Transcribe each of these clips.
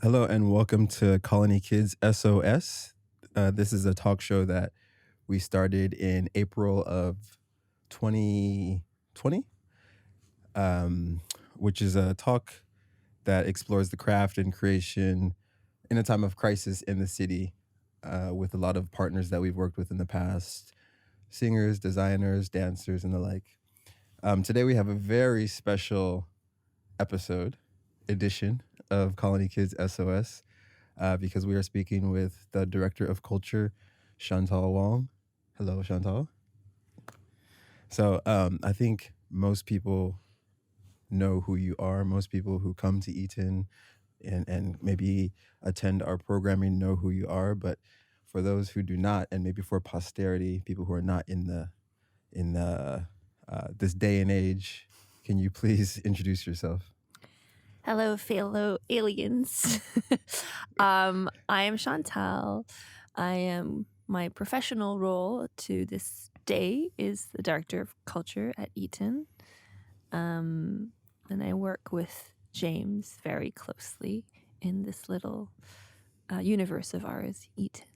Hello and welcome to Colony Kids SOS. This is a talk show that we started in April of 2020, which is a talk that explores the craft and creation in a time of crisis in the city with a lot of partners that we've worked with in the past, singers, designers, dancers, and the like. Today we have a very special episode edition of Colony Kids SOS because we are speaking with the Director of Culture, Chantal Wong. Hello, Chantal. So I think most people know who you are. Most people who come to Eaton and maybe attend our programming know who you are. But for those who do not, and maybe for posterity, people who are not in the this day and age, can you please introduce yourself? Hello, fellow aliens. I am Chantal. My professional role to this day is the Director of Culture at Eaton. And I work with James very closely in this little universe of ours, Eaton.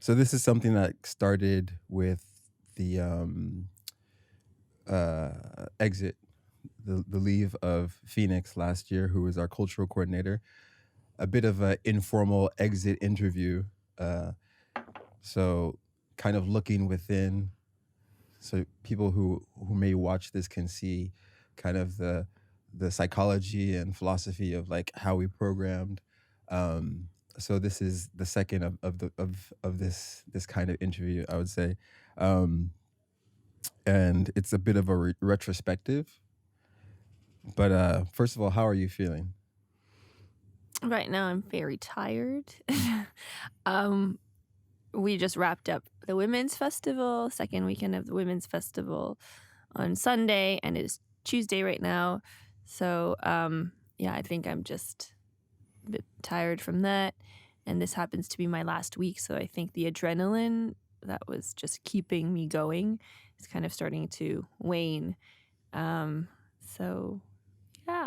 So this is something that started with the exit, the leave of Phoenix last year, who was our cultural coordinator. A bit of an informal exit interview. So kind of looking within, so people who may watch this can see kind of the psychology and philosophy of like how we programmed. So this is the second of this kind of interview, I would say, and it's a bit of a retrospective. But first of all, how are you feeling? Right now, I'm very tired. We just wrapped up the Women's Festival, second weekend of the Women's Festival on Sunday, and it is Tuesday right now. So, yeah, I think I'm just a bit tired from that. And this happens to be my last week, so I think the adrenaline that was just keeping me going is kind of starting to wane. So, yeah.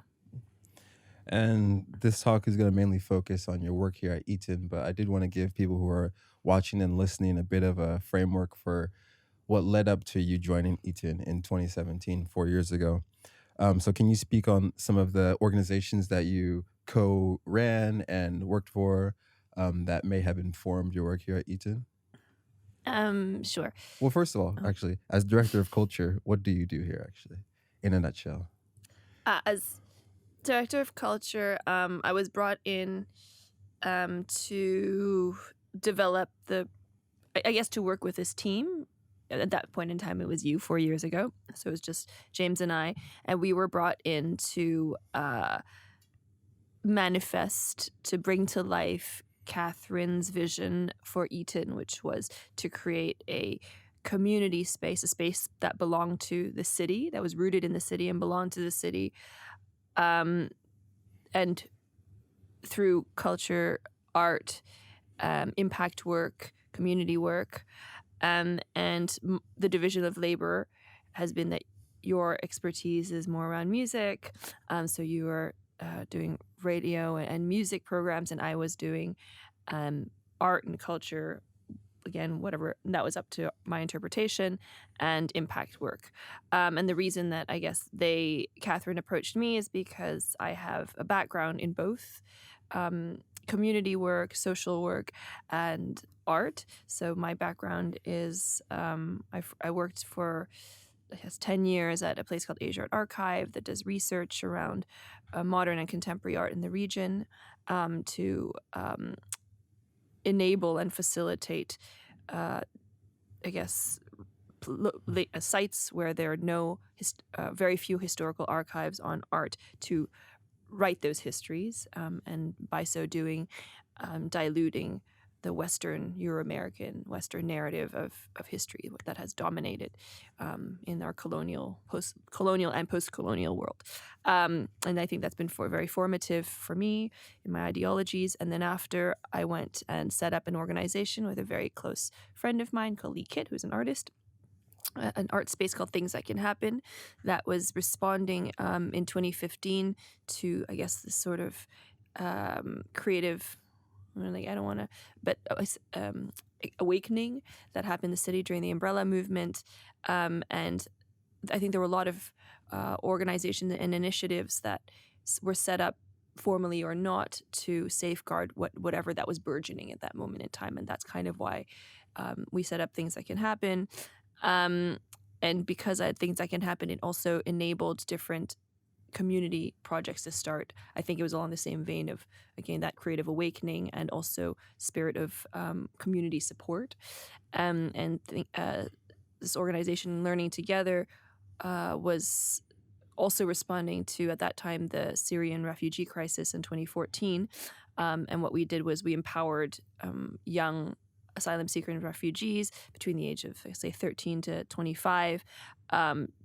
And this talk is going to mainly focus on your work here at Eaton, but I did want to give people who are watching and listening a bit of a framework for what led up to you joining Eaton in 2017, 4 years ago. So can you speak on some of the organizations that you co-ran and worked for that may have informed your work here at Eaton? Sure. Well, first of all, actually, as Director of Culture, what do you do here, actually, in a nutshell? As Director of Culture, I was brought in to develop to work with this team. At that point in time, it was you 4 years ago. So it was just James and I. And we were brought in to manifest, to bring to life Catherine's vision for Eaton, which was to create a community space, a space that belonged to the city, that was rooted in the city and belonged to the city. And through culture, art, impact work, community work, and the division of labor has been that your expertise is more around music. So you are doing radio and music programs, and I was doing art and culture, again, whatever, that was up to my interpretation, and impact work. And the reason that I guess Catherine approached me is because I have a background in both community work, social work, and art. So my background is I worked for, I guess, 10 years at a place called Asia Art Archive that does research around modern and contemporary art in the region to enable and facilitate, I guess, sites where there are very few historical archives on art to write those histories, and by so doing, diluting the Western, Euro-American, Western narrative of history that has dominated in our post-colonial and post-colonial world. And I think that's been very formative for me in my ideologies. And then after, I went and set up an organization with a very close friend of mine called Lee Kitt, who's an artist, an art space called Things That Can Happen, that was responding in 2015 to, I guess, this sort of creative, like, I don't want to, but awakening that happened in the city during the umbrella movement. And I think there were a lot of organizations and initiatives that were set up, formally or not, to safeguard whatever that was burgeoning at that moment in time. And that's kind of why we set up Things That Can Happen. And because I had Things That Can Happen, it also enabled different community projects to start. I think it was along the same vein of, again, that creative awakening and also spirit of community support. This organization, Learning Together, was also responding to, at that time, the Syrian refugee crisis in 2014. And what we did was we empowered young asylum seekers and refugees between the age of, say, 13 to 25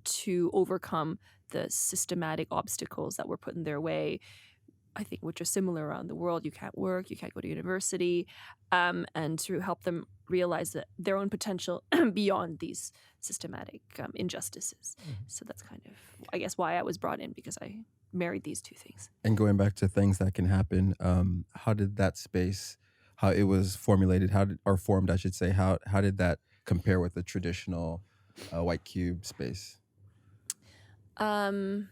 to overcome the systematic obstacles that were put in their way, I think, which are similar around the world. You can't work, you can't go to university, and to help them realize that their own potential beyond these systematic injustices. So that's kind of, I guess, why I was brought in, because I married these two things. And going back to Things That Can Happen, how did that space, how it was formulated, or formed, I should say, how did that compare with the traditional white cube space? I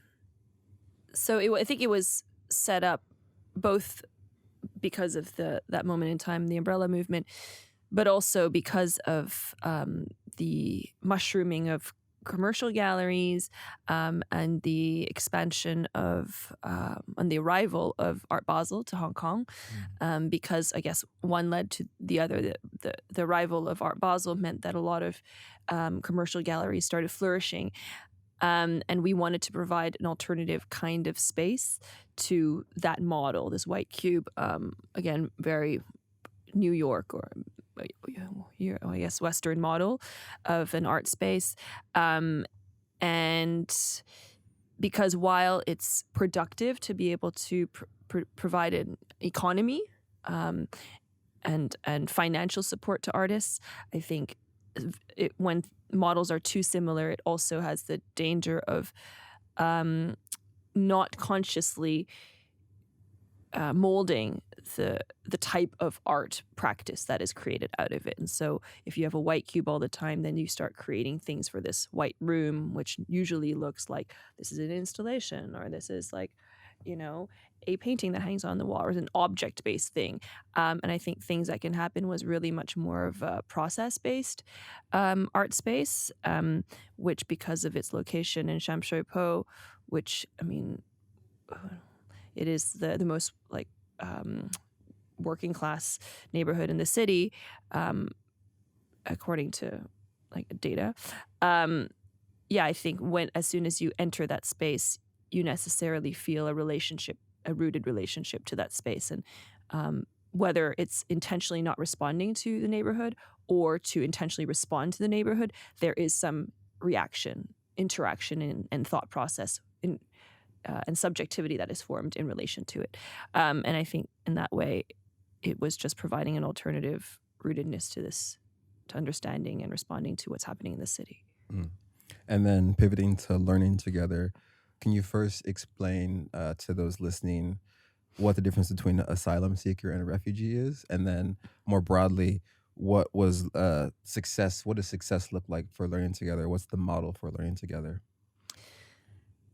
think it was set up both because of that moment in time, the umbrella movement, but also because of the mushrooming of commercial galleries and the expansion of and the arrival of Art Basel to Hong Kong, because I guess one led to the other. The arrival of Art Basel meant that a lot of commercial galleries started flourishing. And we wanted to provide an alternative kind of space to that model, this white cube, again, very New York or I guess Western model of an art space. And because while it's productive to be able to provide an economy and financial support to artists, I think when models are too similar, it also has the danger of not consciously molding the type of art practice that is created out of it. And so if you have a white cube all the time, then you start creating things for this white room, which usually looks like this is an installation, or this is like, a painting that hangs on the wall, or an object-based thing. And I think Things That Can Happen was really much more of a process-based art space, which, because of its location in Sham Shui Po, which, I mean, it is the most working class neighborhood in the city, according to data. I think as soon as you enter that space, you necessarily feel a rooted relationship to that space. And whether it's intentionally not responding to the neighborhood or to intentionally respond to the neighborhood, there is some interaction, and thought process and subjectivity that is formed in relation to it. And I think in that way, it was just providing an alternative rootedness to understanding and responding to what's happening in the city. And then pivoting to Learning Together, can you first explain to those listening what the difference between an asylum seeker and a refugee is? And then more broadly, what was success? What does success look like for Learning Together? What's the model for Learning Together?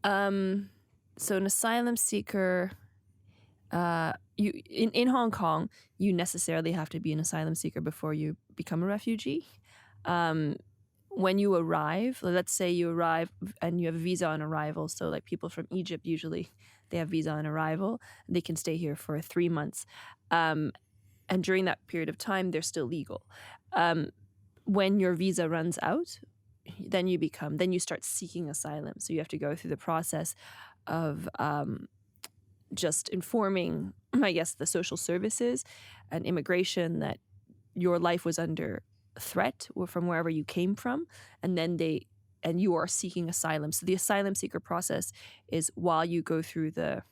So an asylum seeker, in Hong Kong, you necessarily have to be an asylum seeker before you become a refugee. When you arrive, let's say you arrive and you have a visa on arrival. So like people from Egypt, usually they have visa on arrival. They can stay here for 3 months. And during that period of time, they're still legal. When your visa runs out, then you start seeking asylum. So you have to go through the process of just informing, I guess, the social services and immigration that your life was under threat or from wherever you came from, and then you are seeking asylum. So the asylum seeker process is while you go through the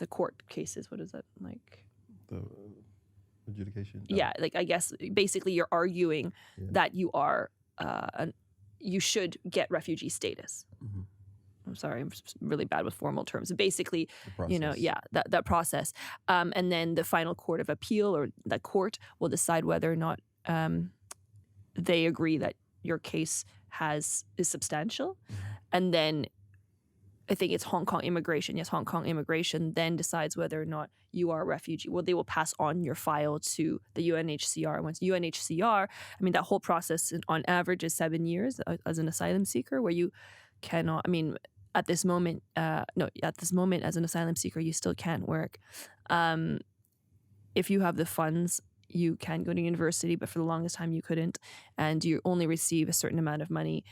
court cases. What is that like? The adjudication. Yeah, I guess basically you're arguing that you are you should get refugee status. Mm-hmm. I'm sorry, I'm really bad with formal terms. Basically, The process. that process. And then the final court of appeal, or the court, will decide whether or not they agree that your case is substantial. And then I think it's Hong Kong immigration. Yes, Hong Kong immigration then decides whether or not you are a refugee. Well, they will pass on your file to the UNHCR. Once UNHCR, I mean, that whole process on average is 7 years as an asylum seeker, where you cannot, I mean, at this moment, as an asylum seeker, you still can't work. If you have the funds, you can go to university, but for the longest time you couldn't. And you only receive a certain amount of money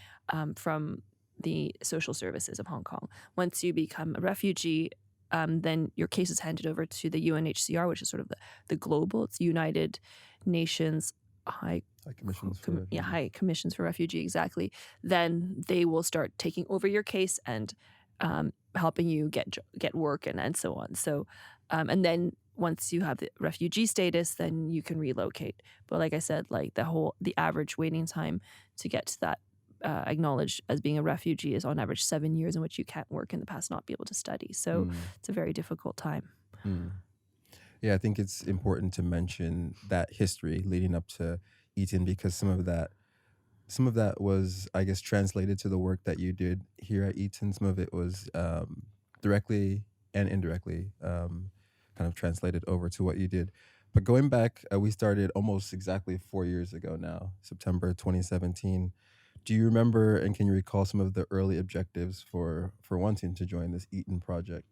from the social services of Hong Kong. Once you become a refugee, then your case is handed over to the UNHCR, which is sort of the global, it's United Nations High Commissions for Refugee, exactly. Then they will start taking over your case and helping you get work and so on. So, and then once you have the refugee status, then you can relocate. But like I said, like the average waiting time to get to that acknowledged as being a refugee is on average 7 years, in which you can't work in the past, not be able to study. So it's a very difficult time. Yeah, I think it's important to mention that history leading up to Eaton, because some of that was, I guess, translated to the work that you did here at Eaton. Some of it was directly and indirectly kind of translated over to what you did. But going back, we started almost exactly 4 years ago now, September 2017. Do you remember and can you recall some of the early objectives for wanting to join this Eaton project?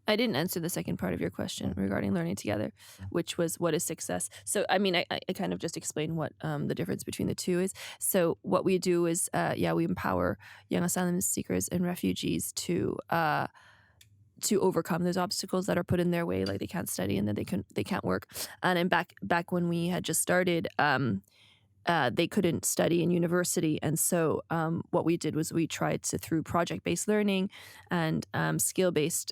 I didn't answer the second part of your question regarding learning together, which was what is success. So, I mean, I kind of just explained what the difference between the two is. So what we do is, we empower young asylum seekers and refugees to overcome those obstacles that are put in their way, like they can't study and then they can't work. And then back when we had just started, they couldn't study in university. And so what we did was we tried to, through project-based learning and skill-based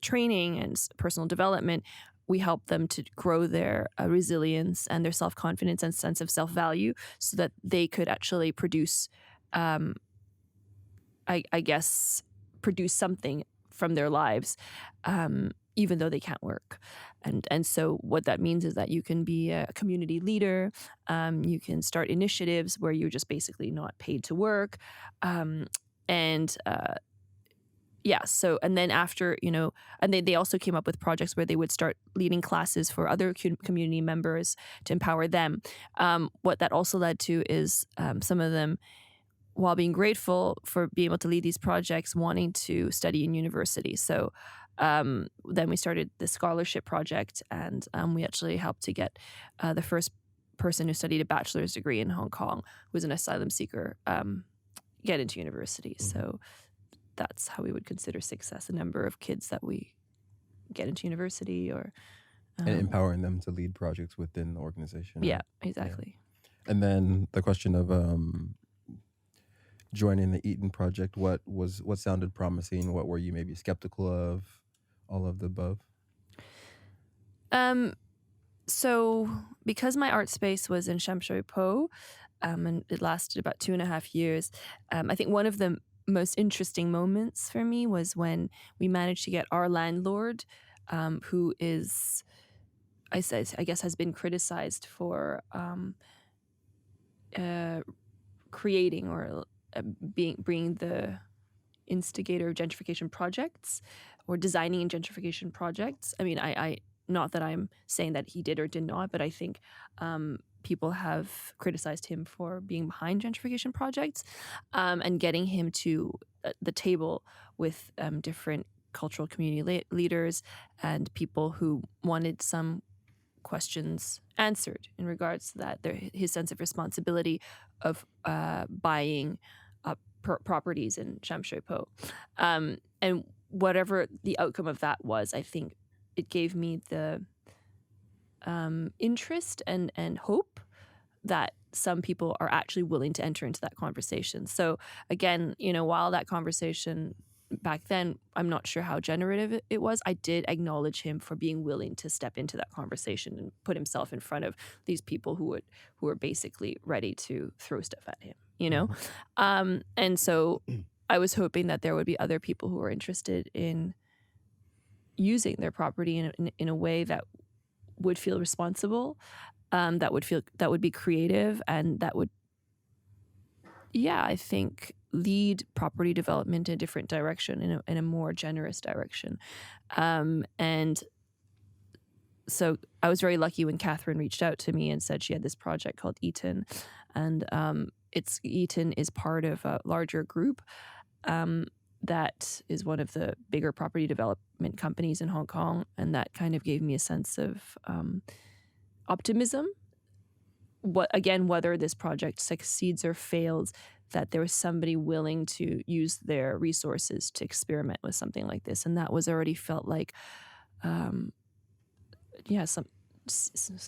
training and personal development, we helped them to grow their resilience and their self-confidence and sense of self-value so that they could actually produce, produce something from their lives, even though they can't work. And so what that means is that you can be a community leader, you can start initiatives where you're just basically not paid to work. So, and then after, and they also came up with projects where they would start leading classes for other community members to empower them. What that also led to is some of them, while being grateful for being able to lead these projects, wanting to study in university. So then we started the scholarship project, and we actually helped to get the first person who studied a bachelor's degree in Hong Kong, who was an asylum seeker, get into university. So that's how we would consider success, a number of kids that we get into university or... and empowering them to lead projects within the organization. Yeah, exactly. Yeah. And then the question of joining the Eaton project, what sounded promising? What were you maybe skeptical of? All of the above? So because my art space was in Sham Shui Po, and it lasted about 2.5 years, I think one of the most interesting moments for me was when we managed to get our landlord, who is, I guess, has been criticized for creating or being the instigator of gentrification projects or designing gentrification projects. I mean, I not that I'm saying that he did or did not, but I think people have criticized him for being behind gentrification projects, and getting him to the table with different cultural community leaders and people who wanted some questions answered in regards to that, his sense of responsibility of buying properties in Sham Shui Po. And whatever the outcome of that was, I think it gave me the interest and hope that some people are actually willing to enter into that conversation. So again, while that conversation back then, I'm not sure how generative it was, I did acknowledge him for being willing to step into that conversation and put himself in front of these people who were basically ready to throw stuff at him, And so I was hoping that there would be other people who were interested in using their property in a way that would feel responsible, that would be creative, and that would, I think, lead property development in a different direction, in a more generous direction. And so I was very lucky when Catherine reached out to me and said she had this project called Eaton, and Eaton is part of a larger group that is one of the bigger property development companies in Hong Kong, and that kind of gave me a sense of optimism. Whether this project succeeds or fails, that there was somebody willing to use their resources to experiment with something like this, and that was already felt like some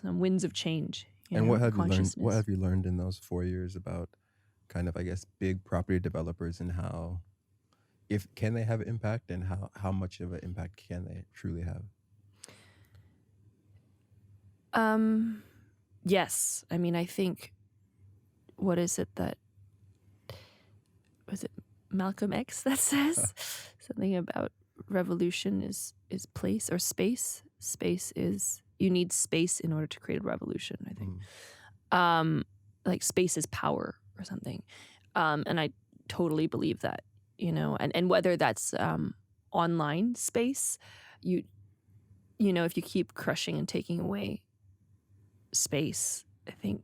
winds of change. And what have you learned? What Consciousness. have you learned in those 4 years about kind of, I guess, big property developers, and how, if can they have impact, and how much of an impact can they truly have? Yes, I mean, I think, what is it that was it Malcolm X that says something about revolution is place or space. Space is, you need space in order to create a revolution, I think. Like space is power or something. And I totally believe that, and whether that's online space, if you keep crushing and taking away space, I think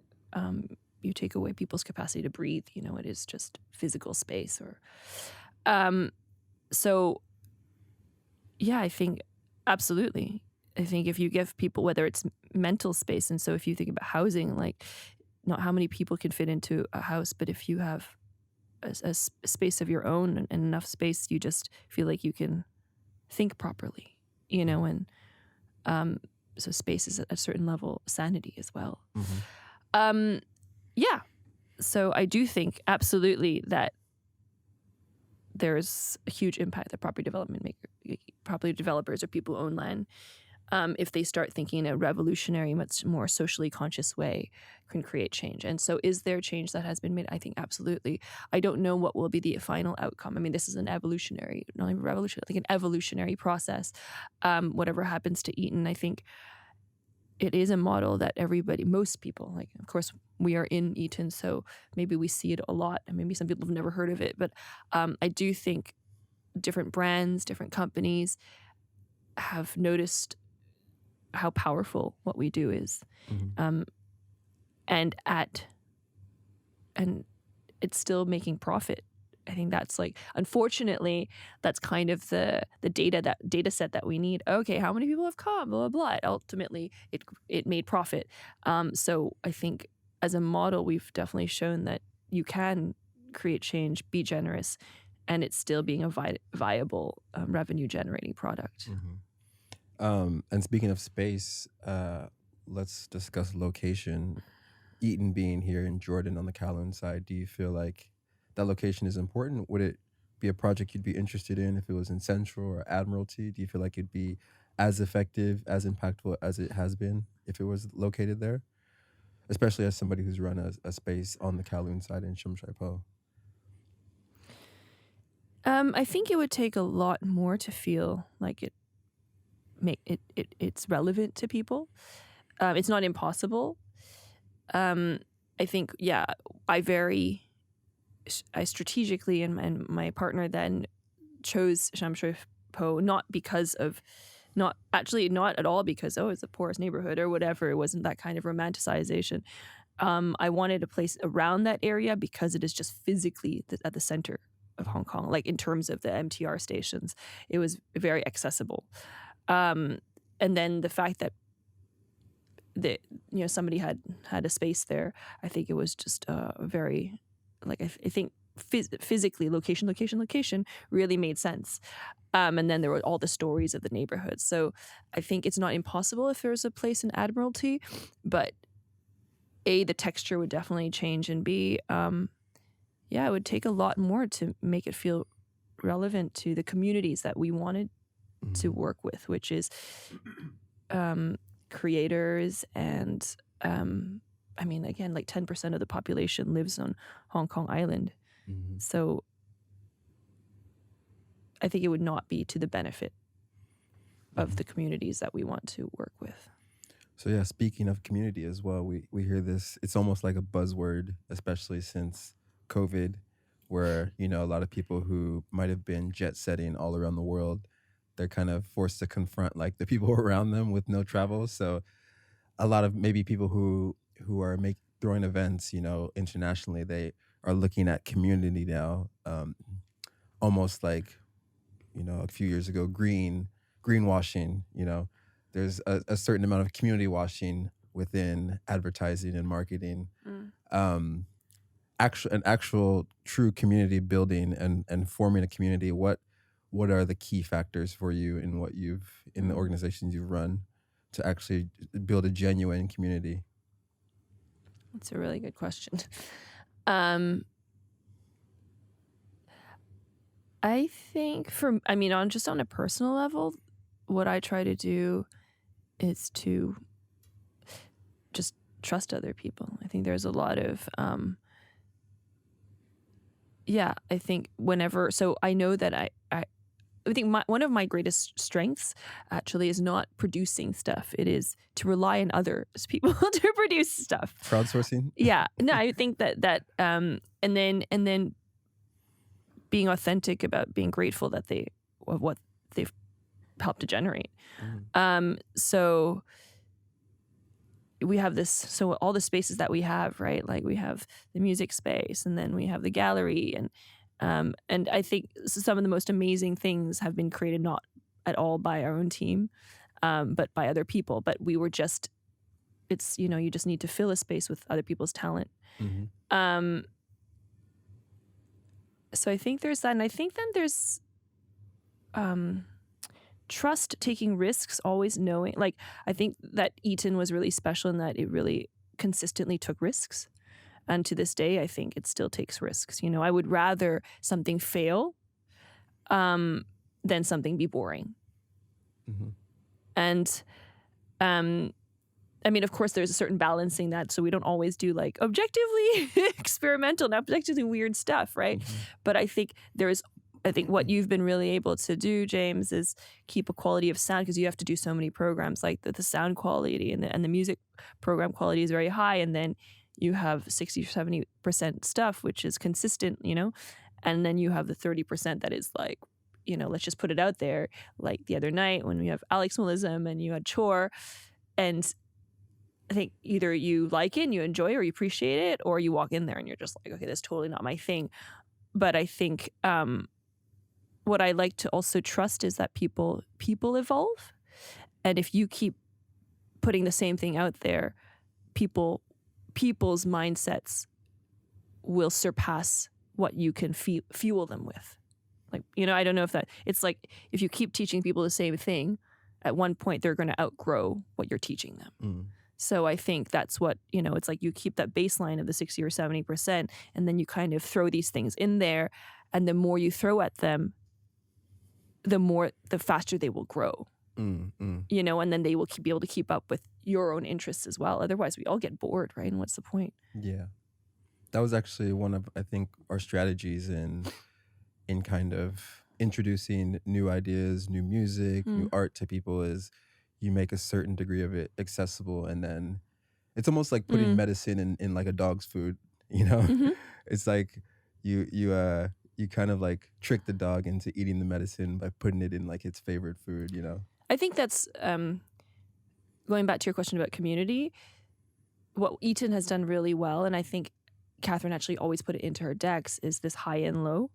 you take away people's capacity to breathe. It is just physical space. Or so yeah, I think absolutely. I think if you give people, whether it's mental space, and so if you think about housing, like, not how many people can fit into a house, but if you have a space of your own and enough space, you just feel like you can think properly, and so space is at a certain level sanity as well. So I do think absolutely that there's a huge impact that property developers or people who own land, if they start thinking in a revolutionary, much more socially conscious way, can create change. And so is there change that has been made? I think absolutely. I don't know what will be the final outcome. I mean, this is an evolutionary, not even revolutionary, I think an evolutionary process. Whatever happens to Eaton, I think it is a model that most people, like, of course, we are in Eaton, so maybe we see it a lot, and maybe some people have never heard of it, but I do think different brands, different companies have noticed how powerful what we do is. And it's still making profit. I think that's, like, unfortunately, that's kind of the data set that we need. Okay, how many people have come? Blah, blah, blah. Ultimately, it made profit. So I think as a model, we've definitely shown that you can create change, be generous, and it's still being a viable revenue generating product. And speaking of space, let's discuss location. Eaton being here in Jordan on the Kowloon side, do you feel like that location is important? Would it be a project you'd be interested in if it was in Central or Admiralty? Do you feel like it'd be as effective, as impactful as it has been if it was located there? Especially as somebody who's run a space on the Kowloon side in Shum Shai Po. I think it would take a lot more to feel like it's relevant to people. It's not impossible. I think, I strategically, and my partner then chose Sham Shui Po not at all because, it's the poorest neighborhood or whatever. It wasn't that kind of romanticization. I wanted a place around that area because it is just physically at the center of Hong Kong, like in terms of the MTR stations. It was very accessible. And then the fact that somebody had a space there, I think it was just very, like, I think physically location really made sense. And then there were all the stories of the neighborhood. So I think it's not impossible if there's a place in Admiralty, but A, the texture would definitely change, and B, it would take a lot more to make it feel relevant to the communities that we wanted to work with, which is creators and again, like 10% of the population lives on Hong Kong Island. So I think it would not be to the benefit of the communities that we want to work with. So yeah, speaking of community as well, we hear this. It's almost like a buzzword, especially since COVID, where a lot of people who might have been jet setting all around the world, they're kind of forced to confront like the people around them with no travel. So a lot of maybe people who are throwing events, internationally, they are looking at community now, almost like a few years ago, greenwashing. There's a certain amount of community washing within advertising and marketing. Um, actual true community building and forming a community. What are the key factors for you in in the organizations you've run to actually build a genuine community? That's a really good question. I think on a personal level, what I try to do is to just trust other people. I think there's a lot of, I think so I know that I think one of my greatest strengths actually is not producing stuff. It is to rely on other people to produce stuff. Crowdsourcing? Yeah. No, I think that and then being authentic about being grateful of what they've helped to generate. So we have so all the spaces that we have, right? Like we have the music space, and then we have the gallery, and I think some of the most amazing things have been created not at all by our own team, but by other people. But we were it's you just need to fill a space with other people's talent. So I think there's that, and I think then there's trust, taking risks, always knowing. Like I think that Eaton was really special in that it really consistently took risks. And to this day, I think it still takes risks. I would rather something fail than something be boring. And of course, there's a certain balancing that, so we don't always do like objectively experimental and objectively weird stuff, right? But I think what you've been really able to do, James, is keep a quality of sound, because you have to do so many programs. Like the sound quality and the music program quality is very high, and then you have 60 or 70% stuff which is consistent, and then you have the 30% that is like, let's just put it out there. Like the other night when we have Alex Melism and you had Chore, and I think either you like it and you enjoy it or you appreciate it, or you walk in there and you're just like, okay, that's totally not my thing. But I think what I like to also trust is that people evolve. And if you keep putting the same thing out there, people's mindsets will surpass what you can fuel them with. Like, I don't know if it's like if you keep teaching people the same thing, at one point they're going to outgrow what you're teaching them. So I think that's what, it's like you keep that baseline of the 60 or 70%, and then you kind of throw these things in there, and the more you throw at them, the faster they will grow. And then they will be able to keep up with your own interests as well. Otherwise, we all get bored, right? And what's the point? Yeah. That was actually one of, I think, our strategies in kind of introducing new ideas, new music, new art to people, is you make a certain degree of it accessible, and then it's almost like putting medicine in like a dog's food, It's like you kind of like trick the dog into eating the medicine by putting it in like its favorite food, I think that's going back to your question about community. What Eaton has done really well, and I think Catherine actually always put it into her decks, is this high and low.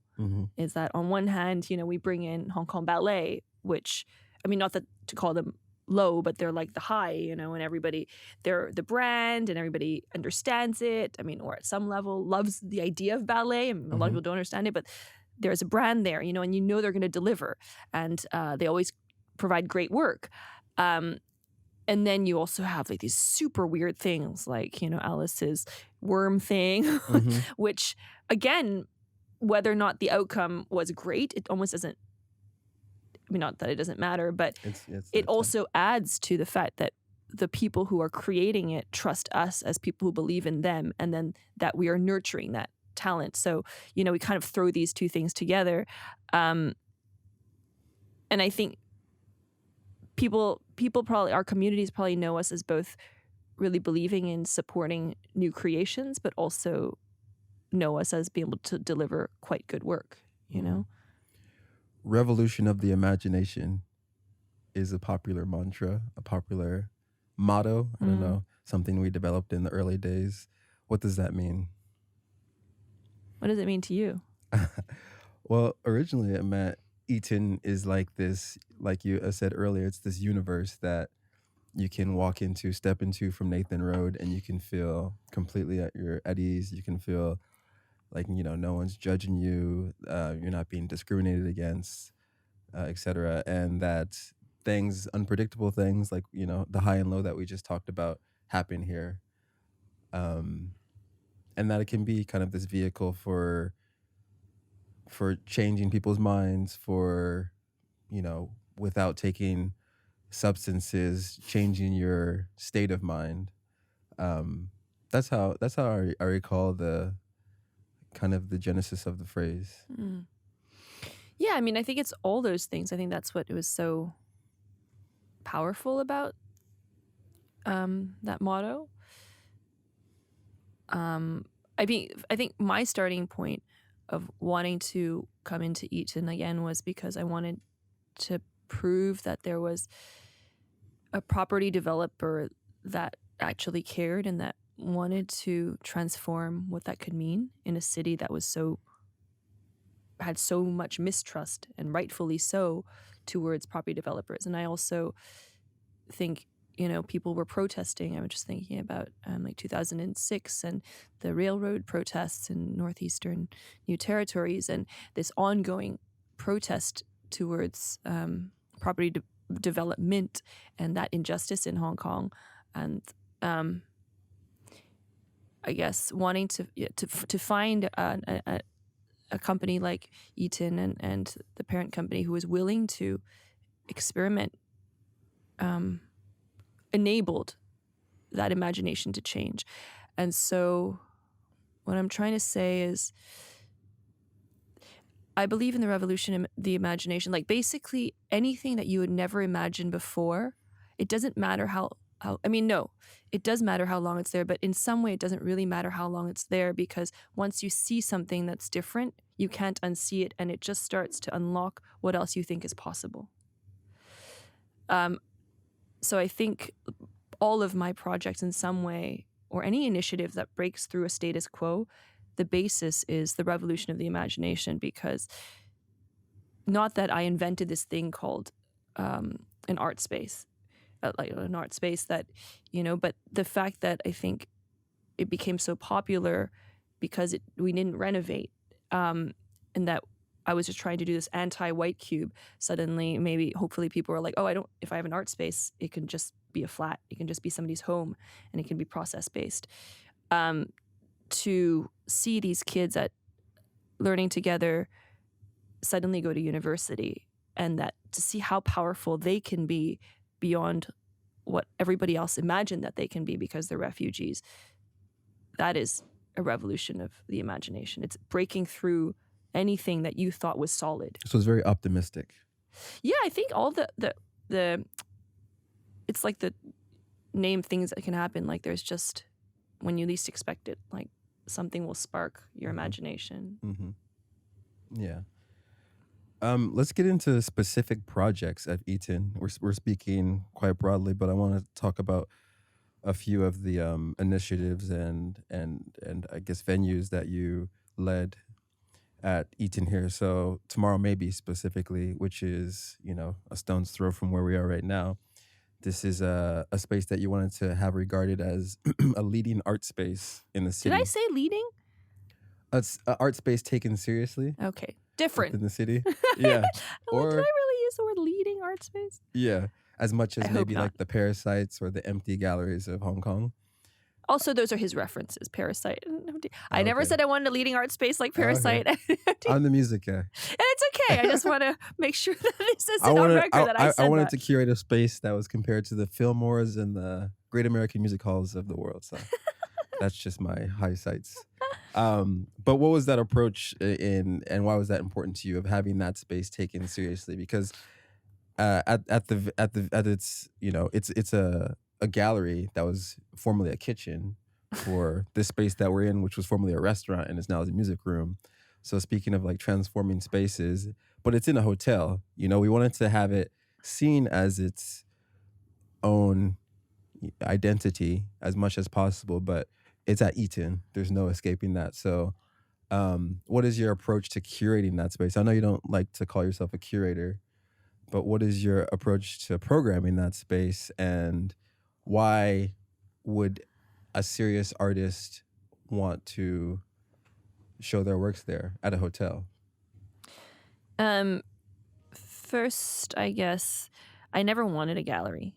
Is that on one hand, we bring in Hong Kong ballet, which, not that to call them low, but they're like the high, and everybody, they're the brand and everybody understands it. Or at some level loves the idea of ballet. A lot of people don't understand it, but there's a brand there, and they're going to deliver, and they always provide great work. And then you also have like these super weird things like, Alice's worm thing, which again, whether or not the outcome was great, it almost doesn't, not that it doesn't matter, but it also adds to the fact that the people who are creating it trust us as people who believe in them, and then that we are nurturing that talent. So, we kind of throw these two things together. And I think people probably, our communities probably know us as both really believing in supporting new creations, but also know us as being able to deliver quite good work, you know? Revolution of the imagination is a popular mantra, a popular motto. I don't know, something we developed in the early days. What does that mean? What does it mean to you? Well, originally it meant Eaton is like this, like you said earlier, it's this universe that you can walk into, step into from Nathan Road, and you can feel completely at ease. You can feel like, no one's judging you, you're not being discriminated against, etc. And that unpredictable things like, the high and low that we just talked about happen here. And that it can be kind of this vehicle for changing people's minds, for, without taking substances, changing your state of mind. That's how I recall the kind of the genesis of the phrase. Yeah, I mean, I think it's all those things. I think that's what was so powerful about that motto. I think my starting point of wanting to come into Eaton again was because I wanted to prove that there was a property developer that actually cared and that wanted to transform what that could mean in a city that had so much mistrust, and rightfully so, towards property developers. And I also think, people were protesting. I was just thinking about like 2006 and the railroad protests in northeastern New Territories, and this ongoing protest towards property development and that injustice in Hong Kong. And I guess wanting to find a company like Eaton and the parent company who was willing to experiment enabled that imagination to change. And so what I'm trying to say is I believe in the revolution of the imagination. Like basically anything that you would never imagine before, it doesn't matter no, it does matter how long it's there, but in some way it doesn't really matter how long it's there, because once you see something that's different, you can't unsee it, and it just starts to unlock what else you think is possible. So I think all of my projects in some way, or any initiative that breaks through a status quo, the basis is the revolution of the imagination, because not that I invented this thing called an art space, like an art space that, but the fact that I think it became so popular because we didn't renovate, and that I was just trying to do this anti-white cube. Suddenly, maybe, hopefully people were like, oh, if I have an art space, it can just be a flat. It can just be somebody's home, and it can be process-based. To see these kids at learning together suddenly go to university, and that to see how powerful they can be beyond what everybody else imagined that they can be because they're refugees, that is a revolution of the imagination. It's breaking through anything that you thought was solid. So it's very optimistic. Yeah, I think all the it's like the name things that can happen. Like there's just, when you least expect it, like something will spark your imagination. Mm-hmm. Yeah. Let's get into specific projects at Eaton. We're speaking quite broadly, but I want to talk about a few of the initiatives and I guess venues that you led at Eaton here. So Tomorrow Maybe specifically, which is, a stone's throw from where we are right now. This is a space that you wanted to have regarded as a leading art space in the city. Did I say leading? It's an art space taken seriously. Okay. Different. In the city. Yeah. Or did I really use the word leading art space? Yeah. As much as maybe not. like the Parasites or the empty galleries of Hong Kong. Also, those are his references, Parasite. I never said I wanted a leading art space like Parasite. Okay. I'm the music guy. And it's okay. I just want to make sure that this isn't on record that I said I wanted that. to curate a space that was compared to the Fillmores and the Great American Music Halls of the world. So that's just my high sights. But what was that approach and why was that important to you of having that space taken seriously? Because at its, it's a gallery that was formerly a kitchen for this space that we're in, which was formerly a restaurant and is now a music room. So speaking of like transforming spaces, but it's in a hotel. We wanted to have it seen as its own identity as much as possible, but it's at Eaton. There's no escaping that. So, what is your approach to curating that space? I know you don't like to call yourself a curator, but what is your approach to programming that space, and why would a serious artist want to show their works there at a hotel? First, I guess I never wanted a gallery.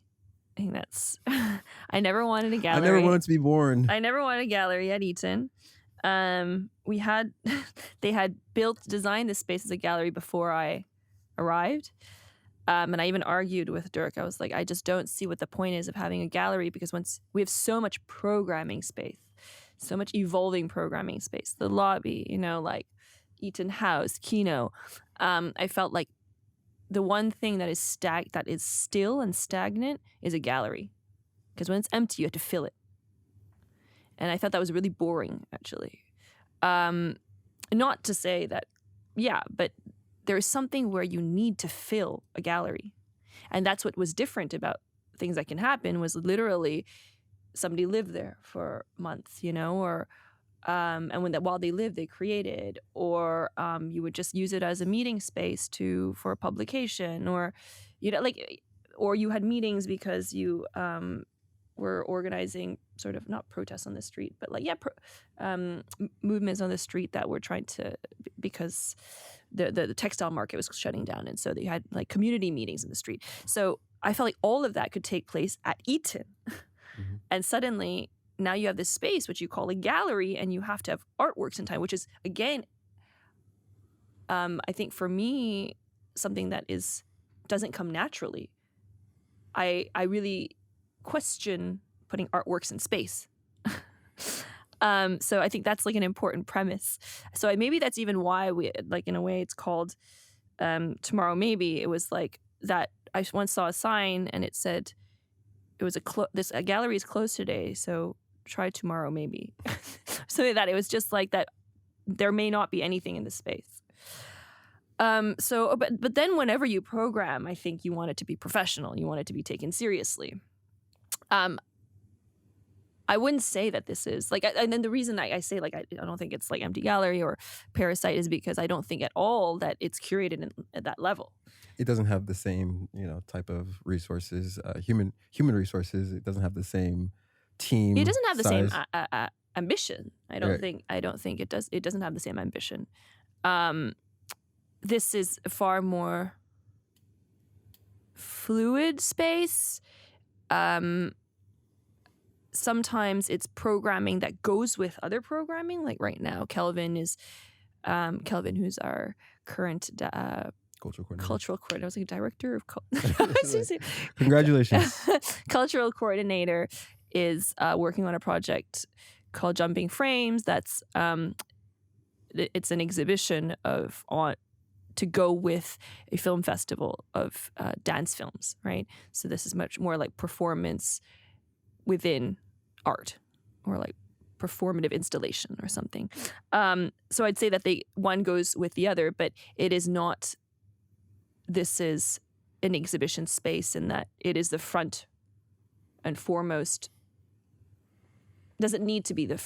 I think that's I never wanted a I gallery. never wanted to be born. I never wanted a gallery at Eaton. We had they had designed this space as a gallery before I arrived. And I even argued with Dirk. I was like, I just don't see what the point is of having a gallery, because once we have so much programming space, so much evolving programming space, the lobby, like Eaton House, Kino. I felt like the one thing that is still and stagnant is a gallery, because when it's empty, you have to fill it. And I thought that was really boring, actually. Not to say that, but there is something where you need to fill a gallery. And that's what was different about things that can happen, was literally somebody lived there for months, or and while they lived, they created, or you would just use it as a meeting space for a publication, or or you had meetings because you were organizing sort of not protests on the street, but movements on the street that were trying to, because the textile market was shutting down, and so they had like community meetings in the street. So I felt like all of that could take place at Eaton. Mm-hmm. And suddenly now you have this space which you call a gallery, and you have to have artworks in time, which is, again, I think for me, something that doesn't come naturally. I really question putting artworks in space. So I think that's like an important premise. So maybe that's even why we, like, in a way it's called Tomorrow Maybe. It was like that. I once saw a sign and it said it was a gallery is closed today, so try tomorrow maybe. Something like that. It was just like that. There may not be anything in this space. But then whenever you program, I think you want it to be professional. You want it to be taken seriously. I wouldn't say that this is like, and then the reason I say like I don't think it's like Empty Gallery or Parasite is because I don't think at all that it's curated at that level. It doesn't have the same, type of resources, human resources. It doesn't have the same team. It doesn't have the size. same ambition. I don't think it does. It doesn't have the same ambition. This is a far more fluid space. Sometimes it's programming that goes with other programming. Like right now, Kelvin, who's our current Cultural coordinator. I was like director of Congratulations. Cultural coordinator is working on a project called Jumping Frames. That's it's an exhibition to go with a film festival of dance films, right? So this is much more like performance within art, or like performative installation or something. So I'd say that one goes with the other, but it is not. This is an exhibition space in that it is the front and foremost. Doesn't need to be the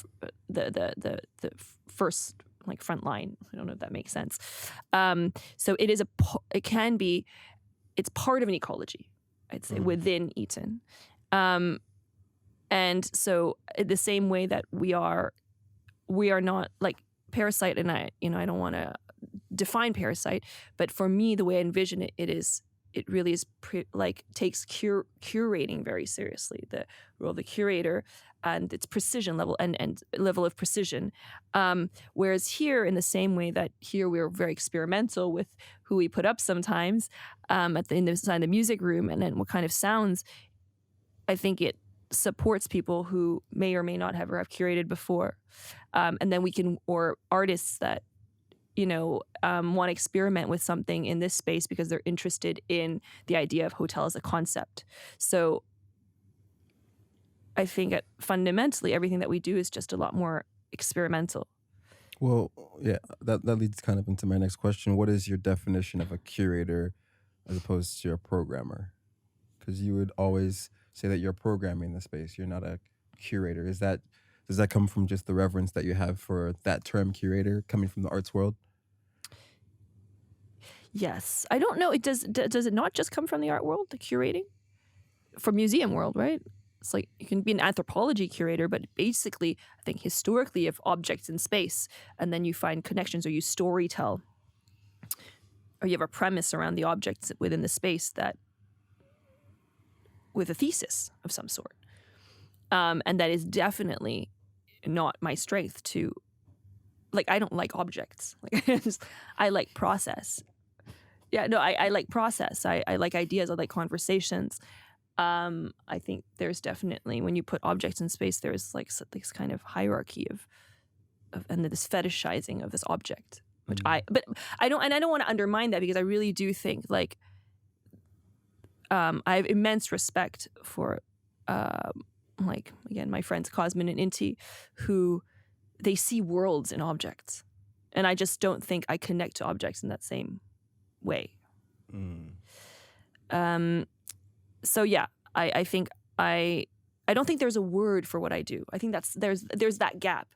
first like front line. I don't know if that makes sense. So it is it's part of an ecology, I'd say, within Eaton. And so the same way that we are not like Parasite, and I don't want to define Parasite, but for me, the way I envision it, it really is takes curating very seriously, the role of the curator and its precision level and level of precision. Whereas here, in the same way that here we're very experimental with who we put up sometimes inside the music room, and then what kind of sounds, I think it supports people who may or may not have curated before. And then or artists that want to experiment with something in this space because they're interested in the idea of hotel as a concept. So I think fundamentally everything that we do is just a lot more experimental. Well, yeah, that leads kind of into my next question. What is your definition of a curator as opposed to a programmer? Because you would always say that you're programming the space. You're not a curator. Does that come from just the reverence that you have for that term curator coming from the arts world? Yes. I don't know. Does it not just come from the art world, the curating? From museum world, right? It's like you can be an anthropology curator, but basically, I think historically of objects in space, and then you find connections or you story tell, or you have a premise around the objects within the space that with a thesis of some sort. And that is definitely not my strength to, like, I don't like objects. Like, I like process. Yeah, no, I like process. I like ideas. I like conversations. I think there's definitely, when you put objects in space, there's like this kind of hierarchy of and this fetishizing of this object, which but I don't want to undermine that, because I really do think like I have immense respect for like, again, my friends Cosmin and Inti, who they see worlds in objects, and I just don't think I connect to objects in that same way. So yeah, I think I don't think there's a word for what I do. I think there's that gap,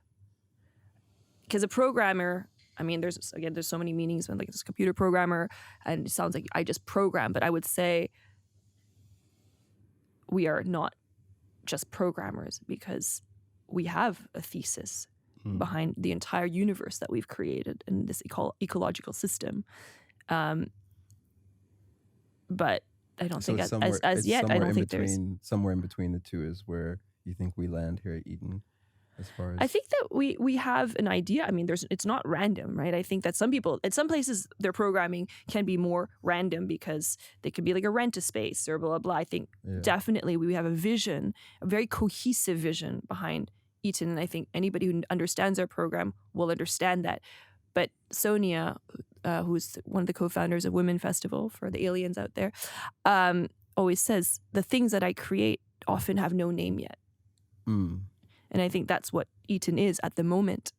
because a programmer, I mean, there's so many meanings when, like, this computer programmer, and it sounds like I just program, but I would say we are not just programmers, because we have a thesis behind the entire universe that we've created in this ecological system. But I don't think as yet, I don't think there's... Somewhere in between the two is where you think we land here at Eaton, as far as... I think that we have an idea. I mean, it's not random, right? I think that some people, at some places, their programming can be more random because they could be like a rent-a-space or blah, blah, blah. I think definitely we have a vision, a very cohesive vision behind Eaton, and I think anybody who understands our program will understand that. But Sonia, who's one of the co-founders of Women Festival, for the aliens out there, always says the things that I create often have no name yet. And I think that's what Eaton is at the moment.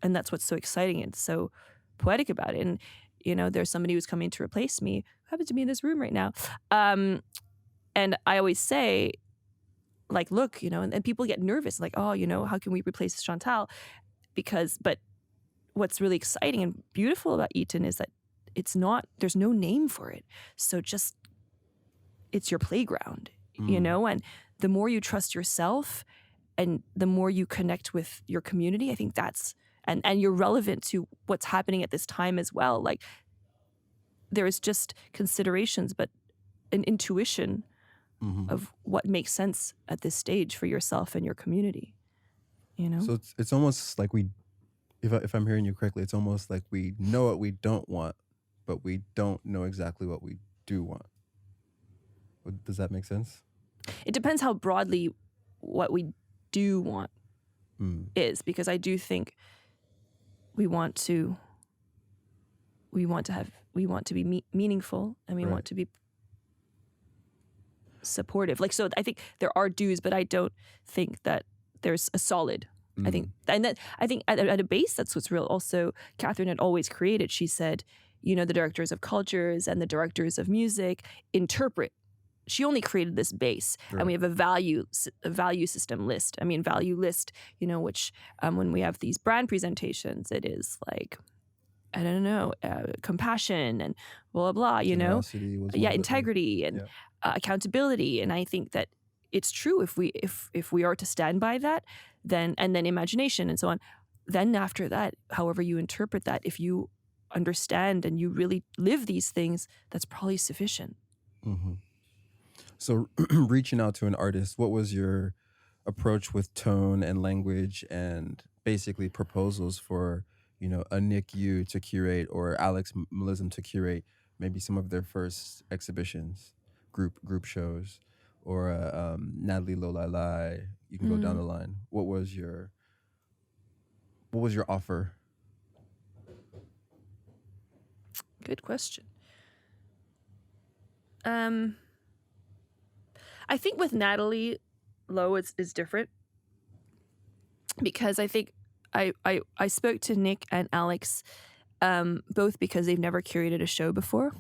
And that's what's so exciting and so poetic about it. And, there's somebody who's coming to replace me, who happens to be in this room right now. And I always say, like, look, and people get nervous, like, oh, how can we replace Chantal? But what's really exciting and beautiful about Eaton is that there's no name for it. So just, it's your playground, and the more you trust yourself and the more you connect with your community, I think that's, and you're relevant to what's happening at this time as well. Like, there is just considerations, but an intuition of what makes sense at this stage for yourself and your community, So it's almost like if I'm hearing you correctly, it's almost like we know what we don't want, but we don't know exactly what we do want. Does that make sense? It depends how broadly what we do want is, because I do think we want to be meaningful, and we want to be supportive. Like, so I think there are do's, but I don't think that there's a solid. I think at a base, that's what's real. Also, Catherine had always created, she said, the directors of cultures and the directors of music interpret. She only created this base, and we have a value system list. I mean, value list, which when we have these brand presentations, it is like, I don't know, compassion and blah, blah, blah, integrity and accountability. And I think that it's true, if we are to stand by that, then imagination and so on. Then after that, however you interpret that, if you understand and you really live these things, that's probably sufficient. So reaching out to an artist, what was your approach with tone and language and basically proposals for, a Nick Yu to curate or Alex Melism to curate maybe some of their first exhibitions, group shows, or Natalie Lolai? You can go down the line. What was your offer? Good question. I think with Natalie Lowe is different, because I think I spoke to Nick and Alex, both because they've never curated a show before,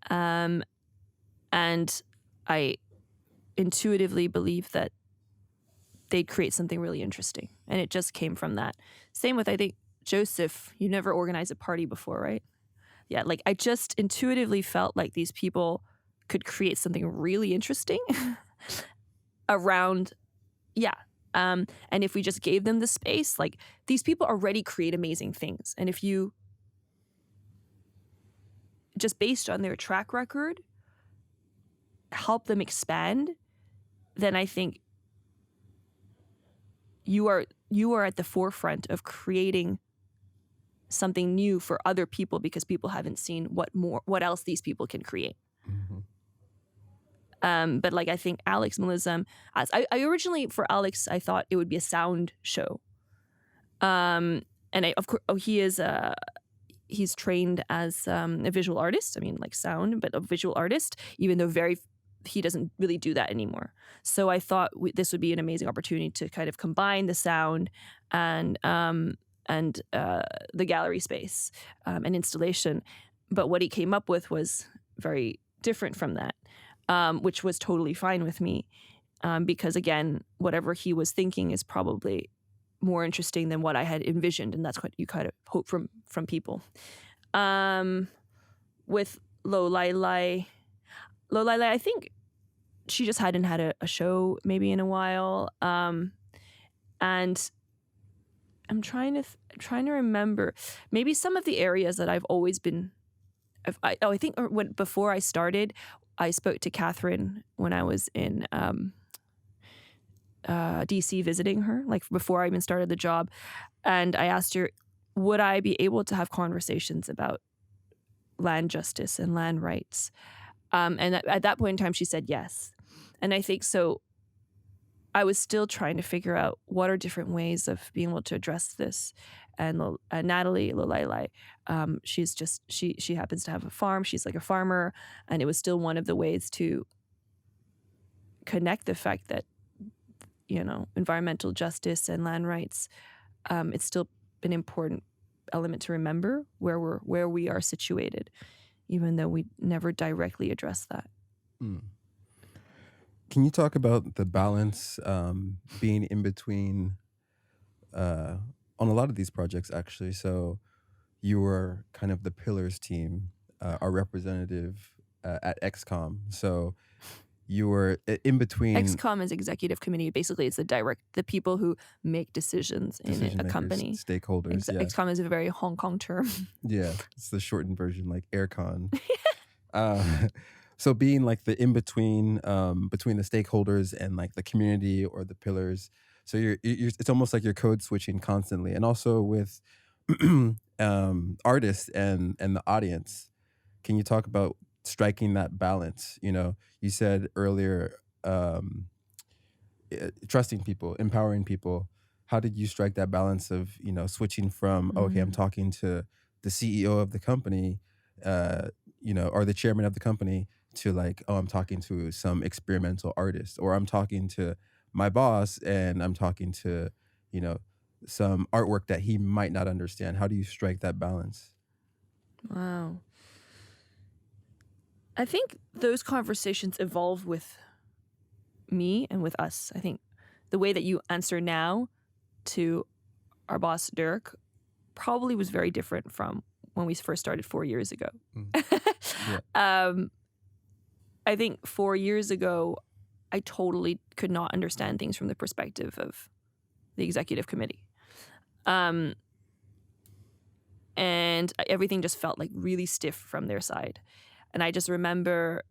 and I intuitively believe that they'd create something really interesting, and it just came from that. Same with, I think, Joseph. You never organized a party before, right? Yeah, like I just intuitively felt like these people could create something really interesting around, yeah. And if we just gave them the space, like these people already create amazing things. And if you, just based on their track record, help them expand, then I think you are at the forefront of creating something new for other people, because people haven't seen what else these people can create. But like I think Alex Melism, I originally, for Alex, I thought it would be a sound show. And of course, he's trained as a visual artist. I mean, like sound, but a visual artist, even though he doesn't really do that anymore. So I thought this would be an amazing opportunity to kind of combine the sound and the gallery space and installation. But what he came up with was very different from that, which was totally fine with me, because again, whatever he was thinking is probably more interesting than what I had envisioned, and that's what you kind of hope from people. With Lo Lai Lai, I think she just hadn't had a show maybe in a while, and I'm trying to remember maybe some of the areas that I've always been. I think before I started, I spoke to Catherine when I was in DC visiting her, like before I even started the job, and I asked her, would I be able to have conversations about land justice and land rights? And at that point in time, she said yes. And I think so. I was still trying to figure out what are different ways of being able to address this. And Natalie Lo Lai Lai, she's just she happens to have a farm. She's like a farmer, and it was still one of the ways to connect the fact that, you know, environmental justice and land rights, it's still an important element to remember where we are situated, even though we never directly address that. Can you talk about the balance being in between on a lot of these projects, actually? So you were kind of the pillars team, our representative at XCOM. So you were in between. XCOM is executive committee. Basically, it's the people who make decisions in a company. Stakeholders. Yeah. XCOM is a very Hong Kong term. Yeah, it's the shortened version, like aircon. So being like the in between between the stakeholders and like the community or the pillars. So you're it's almost like you're code switching constantly, and also with artists and the audience. Can you talk about striking that balance? You know, you said earlier, trusting people, empowering people. How did you strike that balance of, you know, switching from, okay, I'm talking to the CEO of the company, you know, or the chairman of the company, to like, oh, I'm talking to some experimental artist, or I'm talking to my boss and I'm talking to, you know, some artwork that he might not understand. How do you strike that balance? Wow. I think those conversations evolve with me and with us. I think the way that you answer now to our boss, Dirk, probably was very different from when we first started 4 years ago. Yeah. I think 4 years ago, I totally could not understand things from the perspective of the executive committee. And everything just felt like really stiff from their side. And I just remember,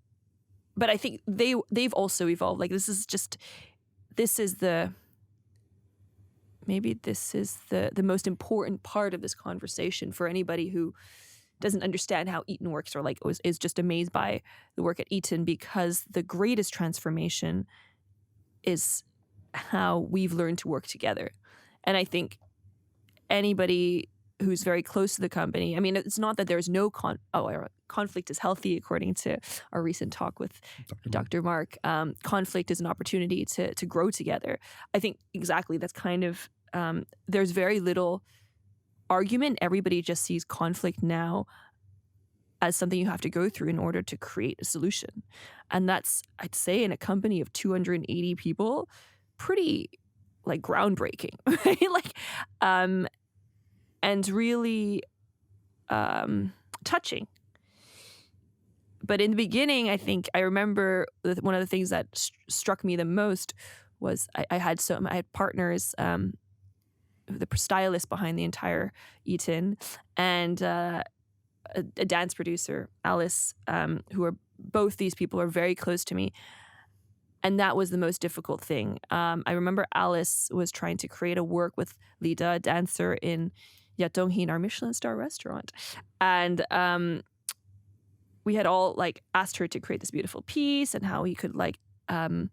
but I think they've also evolved. Like this is the most important part of this conversation for anybody who doesn't understand how Eaton works, or like is just amazed by the work at Eaton, because the greatest transformation is how we've learned to work together. And I think anybody who's very close to the company. I mean, it's not that there's no conflict is healthy, according to our recent talk with Dr. Mark. Conflict is an opportunity to grow together. I think exactly that's kind of, there's very little argument. Everybody just sees conflict now as something you have to go through in order to create a solution. And that's, I'd say, in a company of 280 people, pretty like groundbreaking, right? Like, and really touching. But in the beginning, I think I remember one of the things that struck me the most was I had partners, the stylist behind the entire Eaton, and a dance producer, Alice, who are both these people are very close to me. And that was the most difficult thing. I remember Alice was trying to create a work with Lida, a dancer in Yatonghin, our Michelin star restaurant. And we had all like asked her to create this beautiful piece and how he could like bring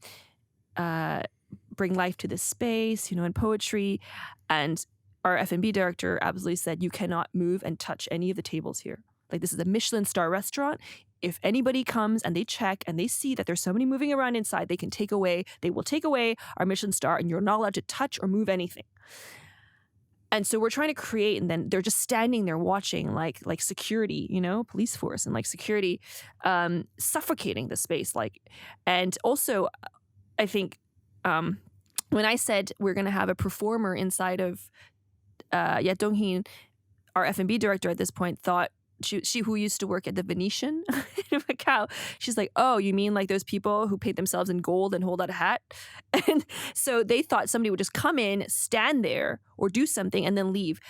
life to this space, in poetry. And our F&B director absolutely said, you cannot move and touch any of the tables here. Like, this is a Michelin star restaurant. If anybody comes and they check and they see that there's somebody moving around inside, they will take away our Michelin star, and you're not allowed to touch or move anything. And so we're trying to create, and then they're just standing there watching like security, police force and like security, suffocating the space. And also I think when I said we're going to have a performer inside of Yatonghin, our F&B director at this point thought, she who used to work at the Venetian in Macau, she's like, oh, you mean like those people who paint themselves in gold and hold out a hat? And so they thought somebody would just come in, stand there, or do something and then leave.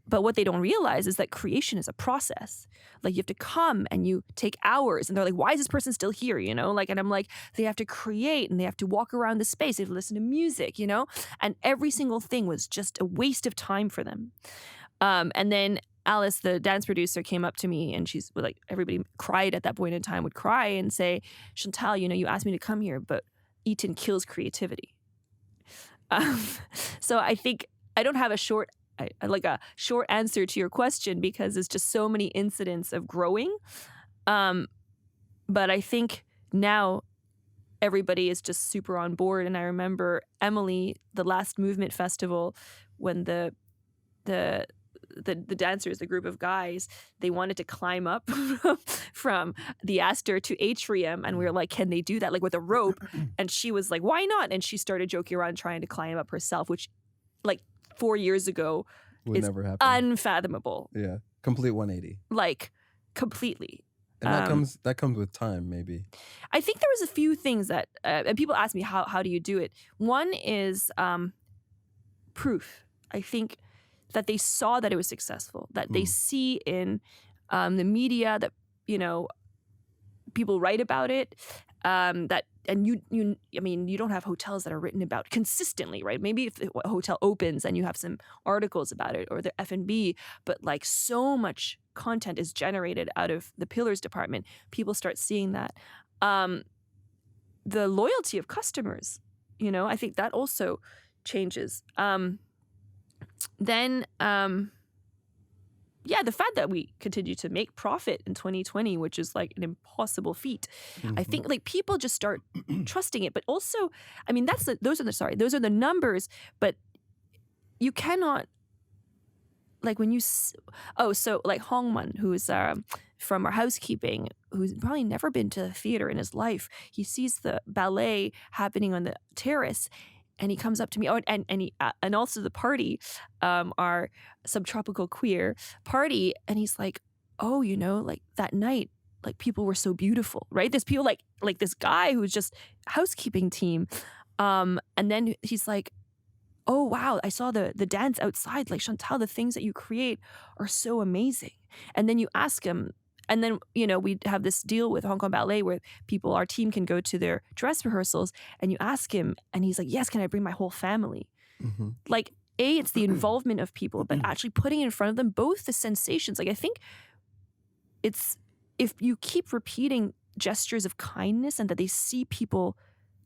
But what they don't realize is that creation is a process. Like, you have to come and you take hours, and they're like, why is this person still here? And I'm like, they have to create and they have to walk around the space. They have to listen to music, and every single thing was just a waste of time for them. And then Alice, the dance producer, came up to me, and she's like, everybody cried at that point in time, would cry and say, Chantal, you asked me to come here, but Eaton kills creativity. So I think I don't have a short answer to your question, because there's just so many incidents of growing. But I think now everybody is just super on board. And I remember Emily, the last Movement Festival, when the dancers, the group of guys, they wanted to climb up from the Astor to Atrium, and we were like, can they do that, like with a rope? And she was like, why not? And she started joking around trying to climb up herself, which like 4 years ago would never happen. Unfathomable. Yeah, complete 180. Like, completely. And that comes with time, maybe. I think there was a few things that, and people ask me, how do you do it? One is proof. I think that they saw that it was successful, that they see in the media that, people write about it, that, and you don't have hotels that are written about consistently, right? Maybe if a hotel opens and you have some articles about it, or the F&B, but like so much content is generated out of the Pillars department, people start seeing that. The loyalty of customers, I think that also changes. Then, the fact that we continue to make profit in 2020, which is like an impossible feat. Mm-hmm. I think like people just start trusting it, but also, I mean, those are the numbers, but you cannot, like when you, so like Hongman, who's from our housekeeping, who's probably never been to a theater in his life, he sees the ballet happening on the terrace, and he comes up to me, and also the party, our subtropical queer party, and he's like, oh, like that night, like people were so beautiful, right? There's people like this guy who's just housekeeping team, and then he's like, oh wow, I saw the dance outside, like Chantal, the things that you create are so amazing. And then you ask him. And then, we have this deal with Hong Kong Ballet where our team can go to their dress rehearsals, and you ask him, and he's like, yes, can I bring my whole family? Mm-hmm. Like, it's the involvement of people, but actually putting in front of them both the sensations. Like, I think it's, if you keep repeating gestures of kindness and that they see people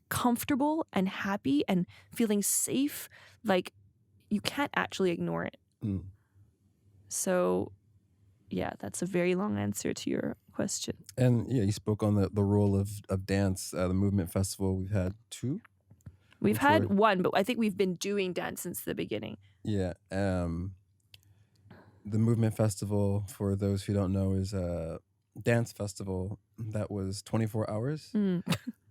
comfortable and happy and feeling safe, like, you can't actually ignore it. Mm. So yeah, that's a very long answer to your question. And yeah, you spoke on the role of dance, the movement festival. We've had two, We've which had were one, but I think we've been doing dance since the beginning. yeah. The movement festival, for those who don't know, is a dance festival that was 24 hours. Mm.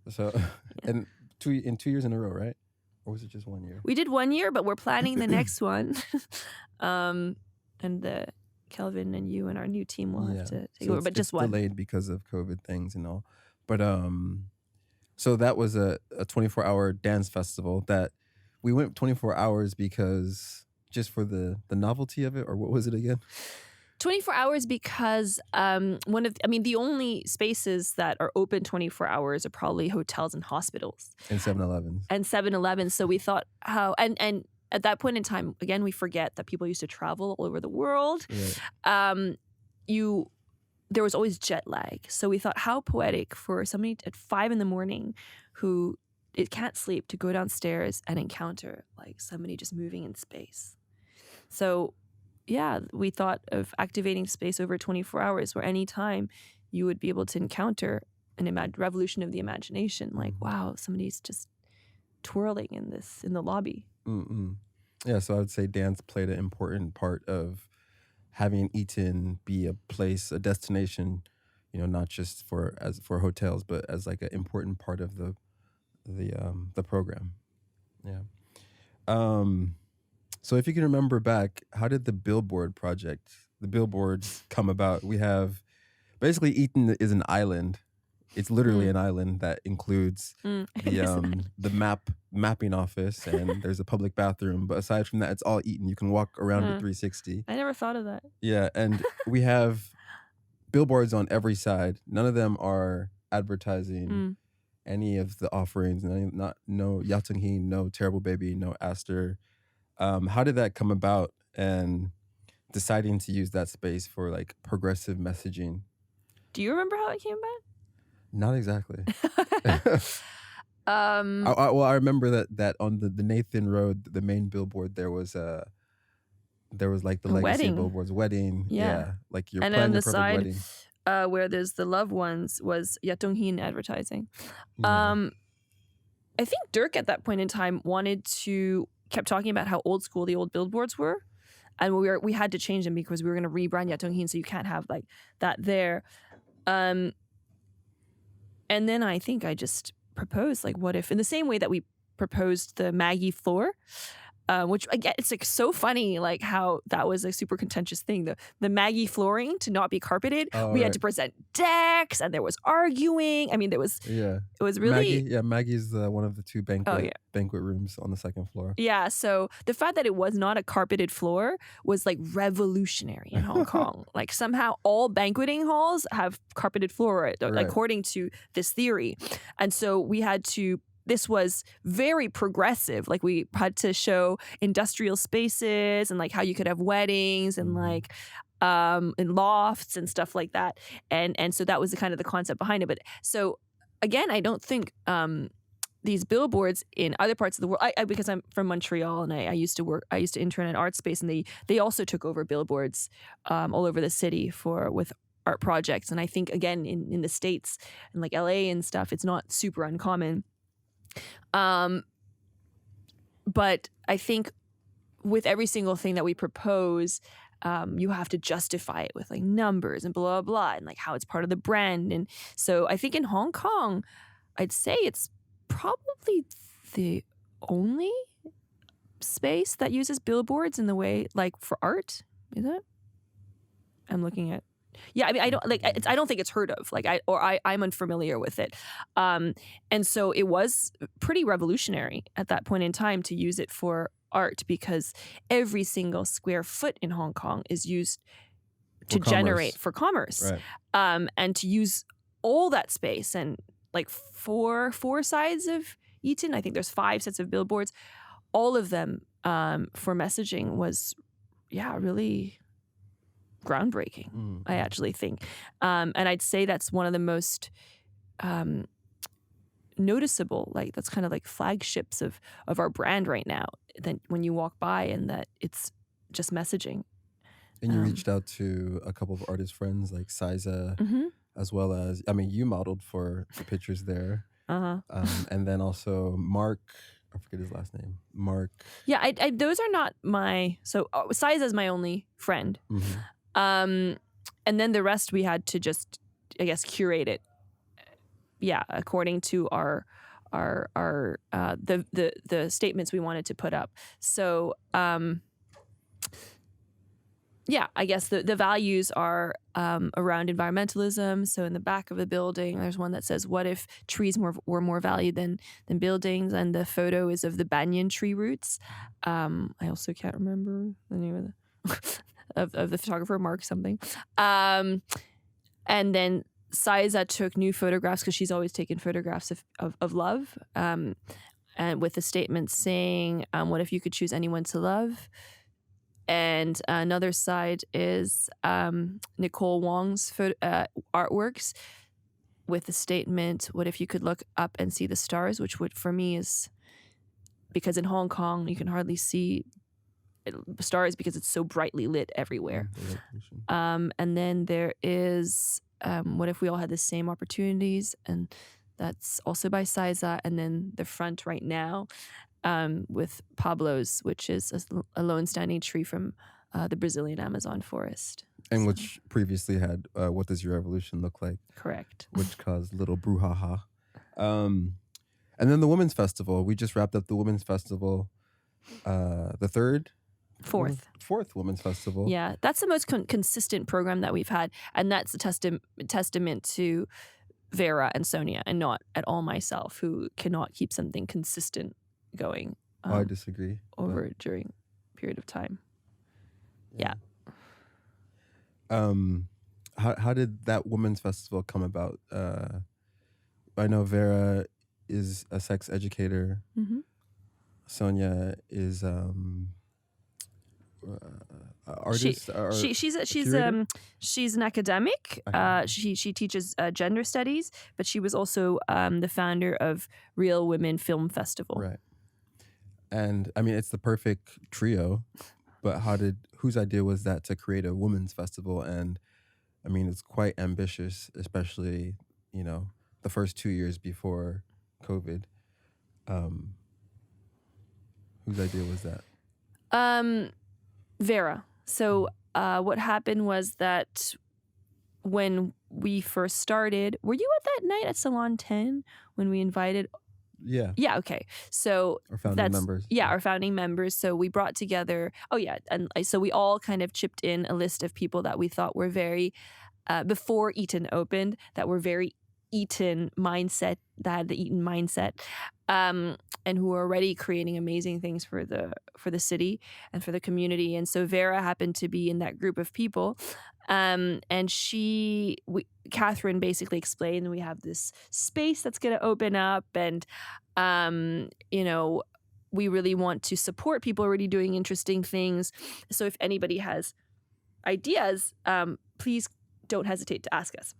So and 2 years in a row, right? Or was it just 1 year? We did 1 year, but we're planning the next one. And Kelvin and you and our new team will have to take over, but just it's one. delayed because of COVID things and all. But so that was a 24-hour dance festival that we went 24 hours because just for the novelty of it, or what was it again? 24 hours because the only spaces that are open 24 hours are probably hotels and hospitals. And 7-Elevens. And 7-Eleven. So we thought and at that point in time, again, we forget that people used to travel all over the world. Right. There was always jet lag. So we thought, how poetic for somebody at 5 a.m. who it can't sleep to go downstairs and encounter like somebody just moving in space. So yeah, we thought of activating space over 24 hours where any time you would be able to encounter an revolution of the imagination. Like, wow, somebody's just twirling in the lobby. Mm-mm. Yeah, so I would say dance played an important part of having Eaton be a place, a destination, not just for hotels, but as like an important part of the program. Yeah. So if you can remember back, how did the billboards come about? We have basically Eaton is an island. It's literally an island that includes the mapping office, and there's a public bathroom. But aside from that, it's all Eaton. You can walk around at 360. I never thought of that. Yeah, and we have billboards on every side. None of them are advertising any of the offerings. No Yatung-hee, no Terrible Baby, no Aster. How did that come about, and deciding to use that space for like progressive messaging? Do you remember how it came about? Not exactly. I remember that on the Nathan Road, the main billboard, there was like the legacy wedding. billboards, wedding. Yeah, like you're and planning on your the perfect side, wedding. where there's the loved ones was Yatung-hee advertising. Yeah. I think Dirk at that point in time kept talking about how old school the old billboards were, and we had to change them because we were going to rebrand Yatung-hee, so you can't have like that there. And then I think I just proposed, like, what if, in the same way that we proposed the Maggie floor, which again, it's like so funny, like how that was a super contentious thing. The Maggie flooring to not be carpeted. We had to present decks, and there was arguing. I mean, it was really Maggie's one of the two banquet rooms on the second floor. Yeah, so the fact that it was not a carpeted floor was like revolutionary in Hong Kong. Like somehow all banqueting halls have carpeted floor, according to this theory, and so we had to. This was very progressive. Like we had to show industrial spaces and like how you could have weddings and like in lofts and stuff like that. And so that was the kind of the concept behind it. But so again, I don't think these billboards in other parts of the world, because I'm from Montreal and I used to intern at Art Space, and they also took over billboards all over the city with art projects. And I think again in the States and like LA and stuff, it's not super uncommon. But I think with every single thing that we propose, you have to justify it with like numbers and blah, blah, blah, and like how it's part of the brand. And so I think in Hong Kong, I'd say it's probably the only space that uses billboards in the way like for art. Is it? I'm looking at. Yeah, I mean, I don't think it's heard of. Like, I'm unfamiliar with it, and so it was pretty revolutionary at that point in time to use it for art, because every single square foot in Hong Kong is used to generate for commerce, right. And to use all that space and like four sides of Eaton. I think there's 5 sets of billboards, all of them for messaging was, really groundbreaking, I actually think. And I'd say that's one of the most noticeable, like that's kind of like flagships of our brand right now, that when you walk by and that it's just messaging. And you reached out to a couple of artist friends like Siza, Mm-hmm. as well as, I mean, you modeled for the pictures there. Uh-huh. And then also Mark, I forget his last name. Mark. Yeah, I those are not my, so Siza is my only friend. Mhm. And then the rest we had to just, I guess, curate it. Yeah, according to the statements we wanted to put up. So yeah, I guess the values are around environmentalism. So in the back of the building, there's one that says, "What if trees were more valued than buildings?" And the photo is of the banyan tree roots. I also can't remember the name of of the photographer, Mark something. And then Siza took new photographs because she's always taken photographs of love, and with a statement saying, "What if you could choose anyone to love?" And another side is Nicole Wong's artworks with the statement, "What if you could look up and see the stars?" Which would, for me, is because in Hong Kong you can hardly see stars because it's so brightly lit everywhere. And then there is "What if we all had the same opportunities?" And that's also by Siza. And then the front right now with Pablo's, which is a lone standing tree from the Brazilian Amazon forest. And which previously had "What Does Your Revolution Look Like?" Correct. Which caused little brouhaha. And then the Women's Festival. We just wrapped up the Women's Festival, the fourth Women's Festival. Yeah, that's the most consistent program that we've had, and that's a testament to Vera and Sonia, and not at all myself, who cannot keep something consistent going. I disagree. Over during a period of time. Yeah. How did that Women's Festival come about? I know Vera is a sex educator. Mm-hmm. Sonia is artist. She's an academic. She teaches gender studies, but she was also the founder of Real Women Film Festival. Right. And I mean, it's the perfect trio. But whose idea was that to create a women's festival? And I mean, it's quite ambitious, especially, the first 2 years before COVID. Whose idea was that? Vera. So what happened was that when we first started, were you at that night at Salon 10 when we invited? Yeah. Yeah, okay. So our founding members. Yeah, our founding members. So we brought together, and so we all kind of chipped in a list of people that we thought were very, before Eaton opened, that were very Eaton mindset, that had the Eaton mindset, and who were already creating amazing things for the city and for the community. And so Vera happened to be in that group of people. And Catherine basically explained, we have this space that's going to open up, and we really want to support people already doing interesting things. So if anybody has ideas, please don't hesitate to ask us.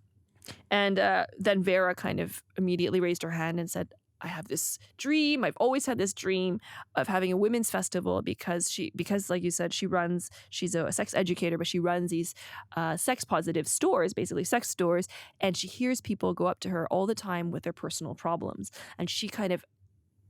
And then Vera kind of immediately raised her hand and said, "I have this dream. I've always had this dream of having a women's festival because like you said, she's a sex educator, but she runs these sex positive stores, basically sex stores. And she hears people go up to her all the time with their personal problems. And she kind of,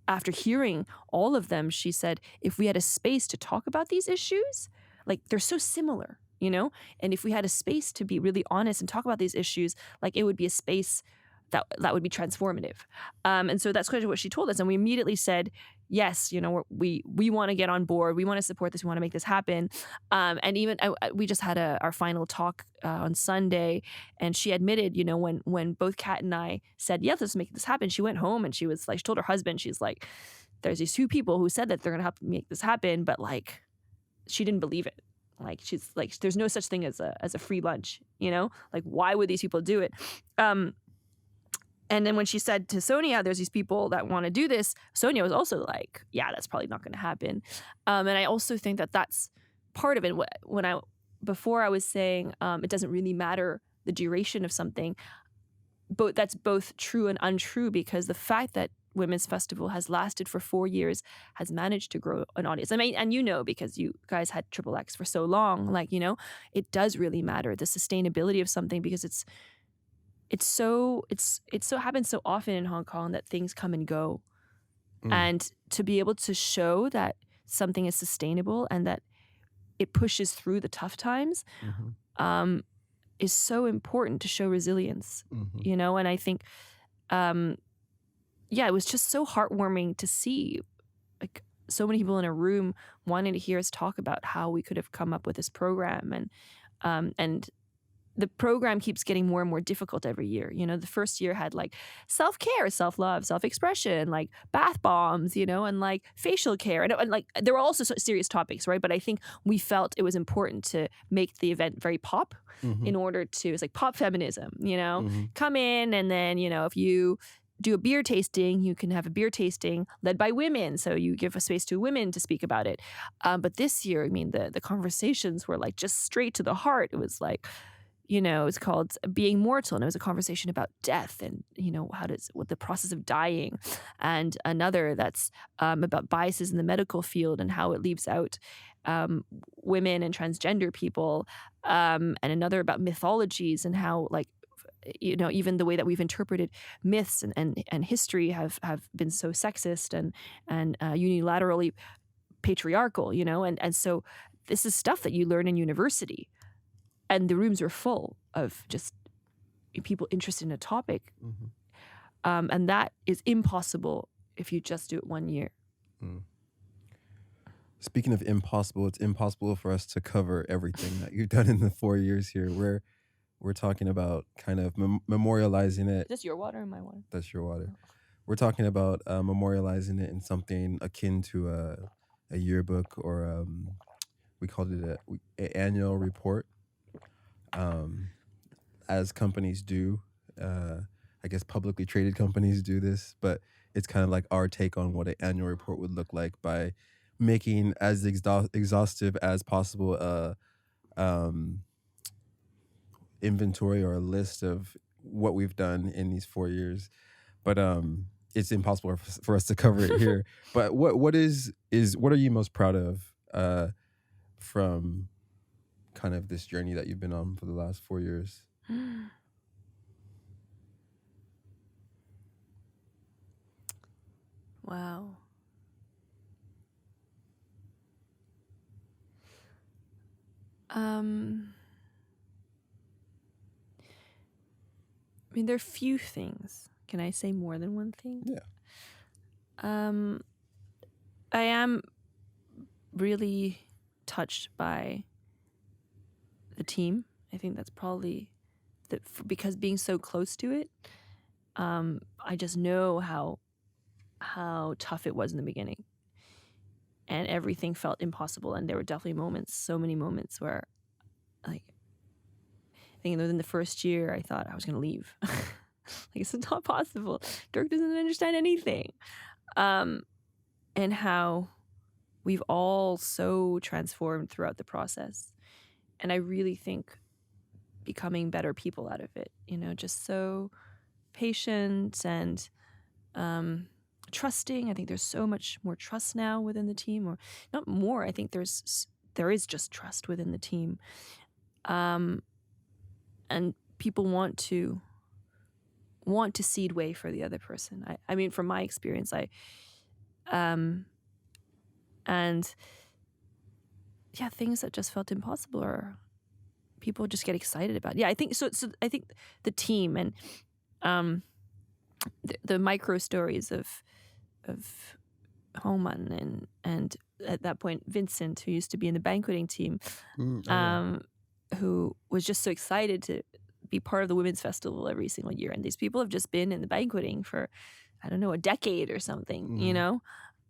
after hearing all of them, she said, if we had a space to talk about these issues, like they're so similar, and if we had a space to be really honest and talk about these issues, like it would be a space that would be transformative. And so that's kind of what she told us. And we immediately said, yes, we want to get on board. We want to support this. We want to make this happen. And even we just had our final talk on Sunday, and she admitted, when both Kat and I said, yeah, let's make this happen, she went home and she was like, she told her husband, she's like, there's these two people who said that they're going to help make this happen, but like, she didn't believe it. Like, she's like, there's no such thing as a free lunch, like, why would these people do it? And then when she said to Sonia, there's these people that want to do this, Sonia was also like, yeah, that's probably not going to happen. And I also think that that's part of it. Before I was saying it doesn't really matter the duration of something, but that's both true and untrue, because the fact that Women's Festival has lasted for 4 years, has managed to grow an audience. I mean, and you know, because you guys had Triple X for so long, like, you know, it does really matter, the sustainability of something, because it so happens so often in Hong Kong that things come and go. And to be able to show that something is sustainable and that it pushes through the tough times is so important to show resilience, you know? And I think, it was just so heartwarming to see, like, so many people in a room wanting to hear us talk about how we could have come up with this program. And the program keeps getting more and more difficult every year. You know, the first year had like self-care, self-love, self-expression, like bath bombs, you know, and like facial care. And like there were also serious topics, right? But I think we felt it was important to make the event very pop in order to, it's like pop feminism, you know, come in and then, you know, if you do a beer tasting, you can have a beer tasting led by women. So you give a space to women to speak about it. But this year, I mean, the conversations were like just straight to the heart. It was like, you know, it was called Being Mortal, and it was a conversation about death and, you know, what the process of dying. And another that's about biases in the medical field and how it leaves out women and transgender people. And another about mythologies and how, like, you know, even the way that we've interpreted myths and history have been so sexist and unilaterally patriarchal, you know, and so this is stuff that you learn in university. And the rooms were full of just people interested in a topic. And that is impossible if you just do it 1 year. Speaking of impossible, it's impossible for us to cover everything that you've done in the 4 years here. We're talking about kind of memorializing it. Is this your water or my water? That's your water. We're talking about memorializing it in something akin to a yearbook, or we called it an annual report. As companies do, I guess publicly traded companies do this, but it's kind of like our take on what an annual report would look like by making as exhaustive as possible inventory or a list of what we've done in these 4 years. But it's impossible for us to cover it here. But what are you most proud of from kind of this journey that you've been on for the last 4 years? Wow. I mean, there are few things. Can I say more than one thing? Yeah. I am really touched by the team. I think that's probably because being so close to it, I just know how tough it was in the beginning, and everything felt impossible. And there were definitely so many moments where, like, I think within the first year, I thought I was going to leave. Like, it's not possible. Dirk doesn't understand anything. And how we've all so transformed throughout the process. And I really think becoming better people out of it, you know, just so patient and trusting. I think there's so much more trust now within the team, or not more. I think there is just trust within the team. And people want to cede way for the other person. I mean, from my experience, and yeah, things that just felt impossible, or people just get excited about. Yeah, I think so. So I think the team and the micro stories of Homan and at that point Vincent, who used to be in the banqueting team, who was just so excited to be part of the Women's Festival every single year. And these people have just been in the banqueting for, I don't know, a decade or something, you know?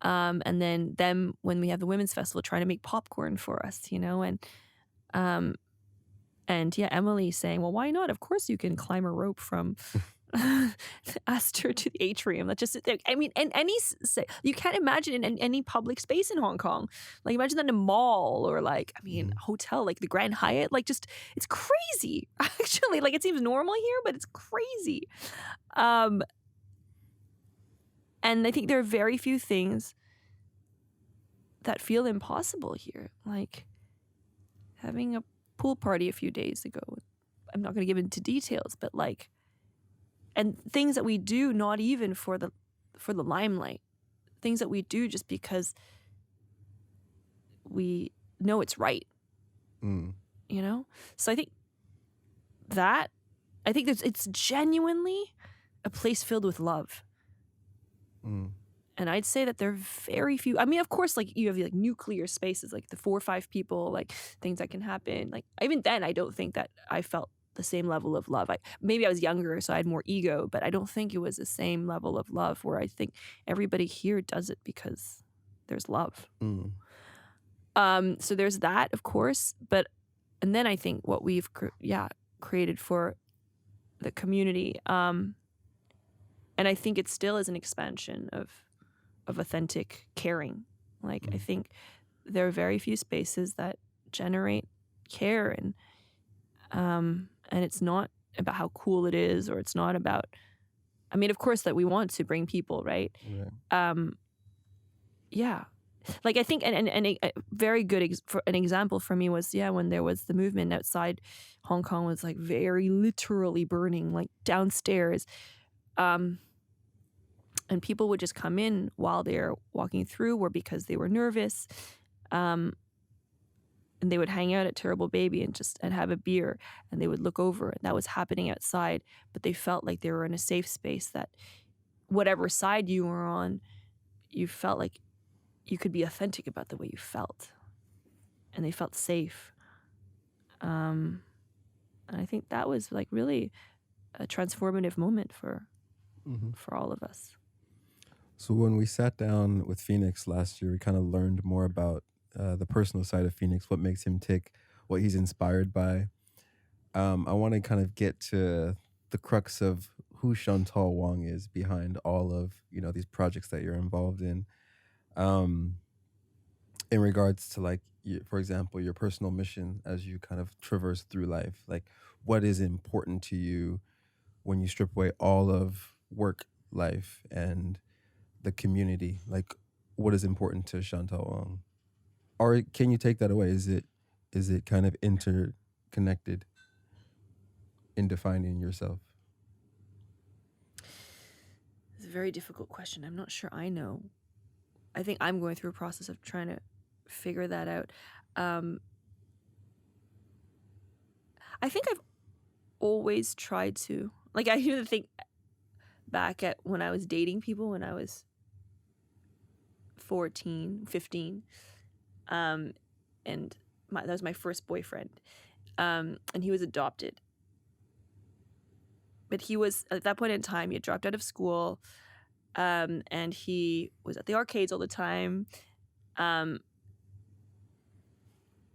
And then them, when we have the Women's Festival, trying to make popcorn for us, you know? And yeah, Emily saying, well, why not? Of course you can climb a rope from Astor to the atrium. That just, I mean, and you can't imagine in any public space in Hong Kong. Like, imagine that in a mall or like, I mean, hotel, like the Grand Hyatt. Like, just, it's crazy. Actually, like, it seems normal here, but it's crazy. And I think there are very few things that feel impossible here. Like having a pool party a few days ago. I'm not going to give into details, but like, and things that we do not even for the limelight. Things that we do just because we know it's right. You know? So I think it's genuinely a place filled with love. And I'd say that there are very few. I mean, of course, like you have like nuclear spaces, like the 4 or 5 people, like things that can happen. Like even then, I don't think that I felt the same level of love. Maybe I was younger, so I had more ego, but I don't think it was the same level of love where I think everybody here does it because there's love. So there's that, of course, and then I think what we've created for the community, and I think it still is an expansion of authentic caring. Like I think there are very few spaces that generate care, and it's not about how cool it is, or it's not about. I mean, of course, that we want to bring people, right? Yeah. Like I think, and a very good an example for me was when there was the movement outside Hong Kong was like very literally burning, like downstairs, and people would just come in while they're walking through, or because they were nervous, and they would hang out at Terrible Baby and have a beer, and they would look over, and that was happening outside, but they felt like they were in a safe space, that whatever side you were on, you felt like you could be authentic about the way you felt, and they felt safe. And I think that was like really a transformative moment for all of us. So when we sat down with Phoenix last year, we kind of learned more about the personal side of Phoenix, what makes him tick, what he's inspired by. I want to kind of get to the crux of who Chantal Wong is behind all of these projects that you're involved in. In regards to like, for example, your personal mission as you kind of traverse through life, like what is important to you when you strip away all of work life and the community? Like what is important to Chantal Wong? Or can you take that away? Is it kind of interconnected in defining yourself? It's a very difficult question. I'm not sure I know. I think I'm going through a process of trying to figure that out. I think I've always tried to, like, I even think back at when I was dating people when I was 14, 15, and that was my first boyfriend, and he was adopted. But he was, at that point in time, he had dropped out of school, and he was at the arcades all the time. And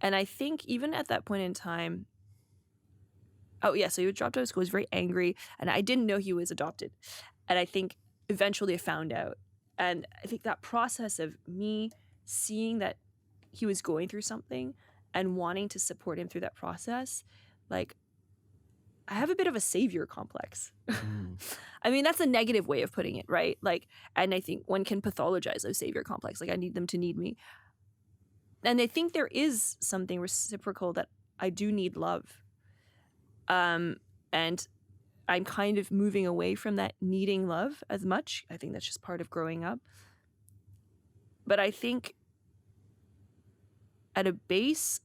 I think even at that point in time, so he had dropped out of school, he was very angry, and I didn't know he was adopted. And I think eventually I found out. And I think that process of me seeing that he was going through something and wanting to support him through that process, like, I have a bit of a savior complex. I mean, that's a negative way of putting it, right? Like, and I think one can pathologize those savior complex. Like, I need them to need me. And I think there is something reciprocal that I do need love. And I'm kind of moving away from that needing love as much. I think that's just part of growing up. But I think at a base,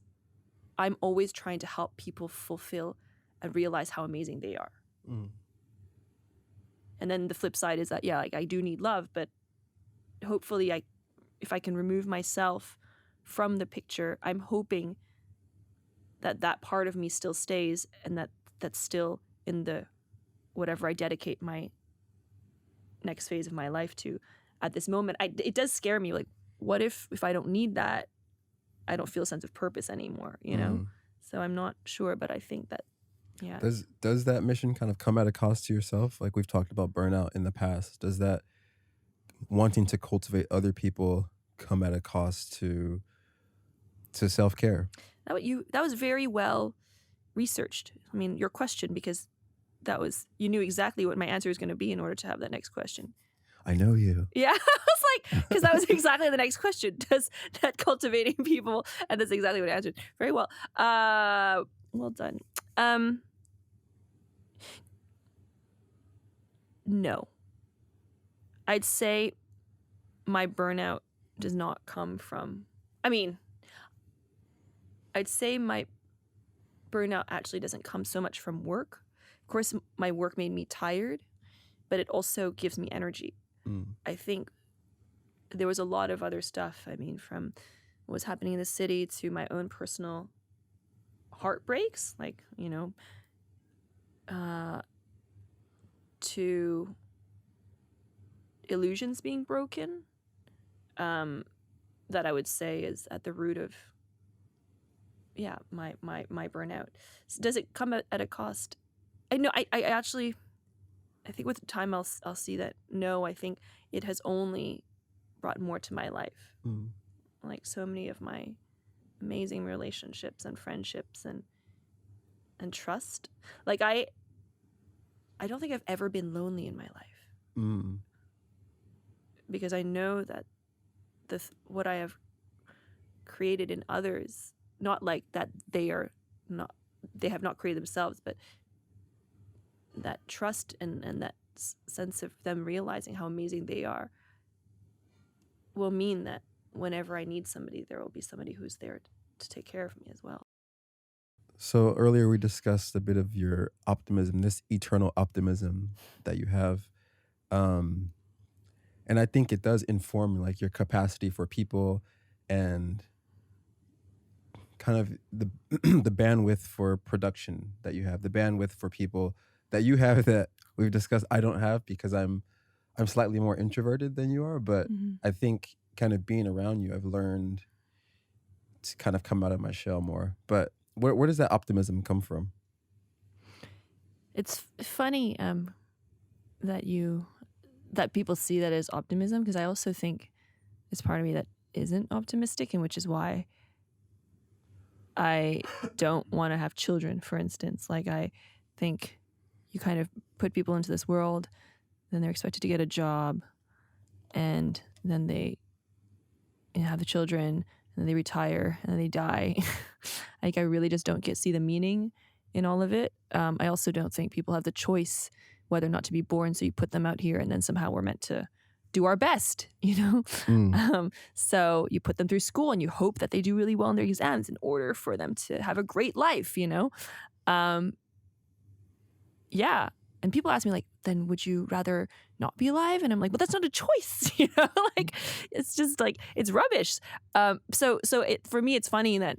I'm always trying to help people fulfill and realize how amazing they are. And then the flip side is that, like, I do need love, but hopefully if I can remove myself from the picture, I'm hoping that part of me still stays, and that's still in the whatever I dedicate my next phase of my life to. At this moment, it does scare me. Like, what if I don't need that, I don't feel a sense of purpose anymore, you know? So I'm not sure, but I think that, yeah. Does that mission kind of come at a cost to yourself? Like we've talked about burnout in the past. Does that wanting to cultivate other people come at a cost to self-care? That was very well researched. I mean, your question, because you knew exactly what my answer was going to be in order to have that next question. I know you. Yeah, I was like, because that was exactly the next question. Does that cultivating people, and that's exactly what I answered. Very well. Well done. No. I'd say my burnout does not come from, I mean, I'd say my burnout actually doesn't come so much from work. Of course, my work made me tired, but it also gives me energy. I think there was a lot of other stuff. I mean, from what was happening in the city to my own personal heartbreaks, like, to illusions being broken, that I would say is at the root of, my burnout. So does it come at a cost? I know. I actually, I think with time I'll see that no. I think it has only brought more to my life. Like so many of my amazing relationships and friendships and trust. Like I don't think I've ever been lonely in my life. Because I know that what I have created in others, not like that they have not created themselves, but that trust and that sense of them realizing how amazing they are will mean that whenever I need somebody, there will be somebody who's there to take care of me as well. So earlier we discussed a bit of your optimism, this eternal optimism that you have. Um, and I think it does inform like your capacity for people and kind of the the bandwidth for production that you have, the bandwidth for people that you have that we've discussed I don't have because I'm slightly more introverted than you are, but I think kind of being around you, I've learned to kind of come out of my shell more. But where does that optimism come from? It's funny that people see that as optimism, because I also think there's part of me that isn't optimistic, and which is why I don't want to have children, for instance. Like, I think you kind of put people into this world, then they're expected to get a job, and then they have the children, and then they retire, and then they die. Like, I really just don't see the meaning in all of it. I also don't think people have the choice whether or not to be born, so you put them out here, and then somehow we're meant to do our best, So you put them through school, and you hope that they do really well in their exams in order for them to have a great life, Yeah. And people ask me, like, then would you rather not be alive? And I'm like, well, that's not a choice, Like, it's just like, it's rubbish. So for me, it's funny that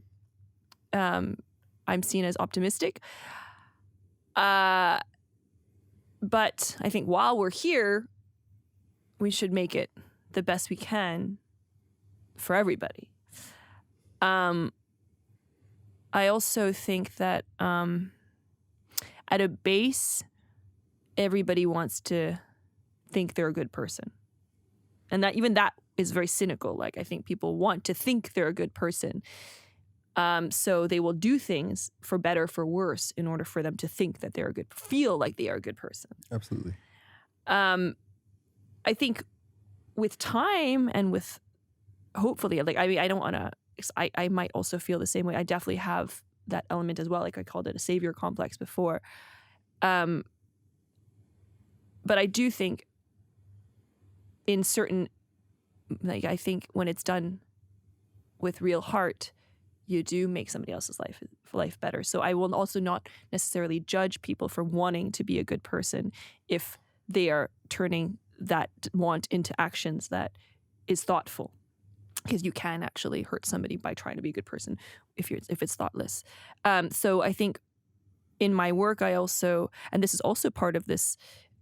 I'm seen as optimistic. But I think while we're here, we should make it the best we can for everybody. I also think that at a base, everybody wants to think they're a good person. And that is very cynical. Like, I think people want to think they're a good person. So they will do things for better, for worse, in order for them to think that they're feel like they are a good person. Absolutely. I think with time and with, hopefully, like, I mean, I don't want to, I might also feel the same way. I definitely have that element as well. Like, I called it a savior complex before. But I do think in certain, like, I think when it's done with real heart, you do make somebody else's life better. So I will also not necessarily judge people for wanting to be a good person if they are turning that want into actions that is thoughtful. Because you can actually hurt somebody by trying to be a good person if it's thoughtless. So I think in my work, I also, and this is also part of this,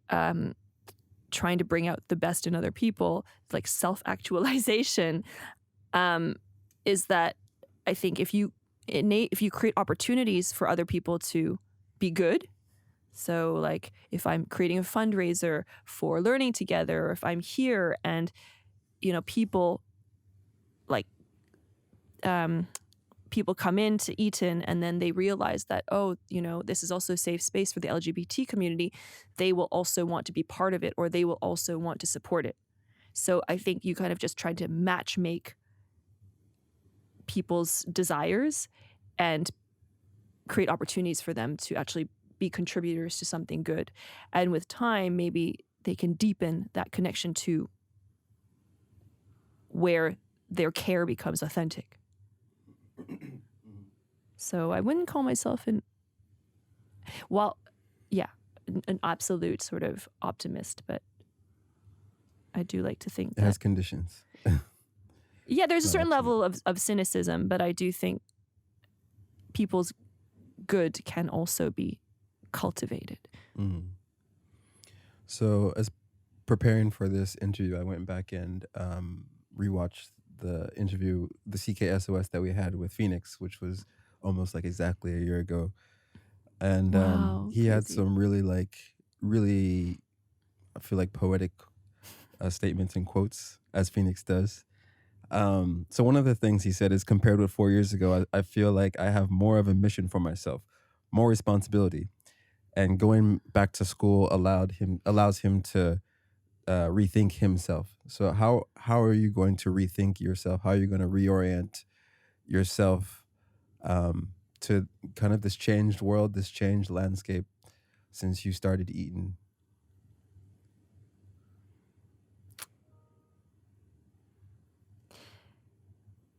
trying to bring out the best in other people, like self-actualization, is that I think if you create opportunities for other people to be good, so like if I'm creating a fundraiser for learning together, or if I'm here and people people come into Eaton and then they realize that, oh, this is also a safe space for the LGBT community, they will also want to be part of it, or they will also want to support it. So I think you kind of just tried to match make people's desires and create opportunities for them to actually be contributors to something good. And with time, maybe they can deepen that connection to where their care becomes authentic. So I wouldn't call myself an absolute sort of optimist, but I do like to think It has conditions. Yeah, there's a Not certain absolute. level of cynicism, but I do think people's good can also be cultivated. Mm. So as preparing for this interview, I went back and rewatched the interview, the SOS that we had with Phoenix, which was almost like exactly a year ago. And Wow, he had crazy. some really, I feel like poetic statements and quotes, as Phoenix does. So one of the things he said is, compared with 4 years ago, I feel like I have more of a mission for myself, more responsibility. And going back to school allows him to rethink himself. So how are you going to rethink yourself? How are you going to reorient yourself to kind of this changed world, this changed landscape since you started Eaton?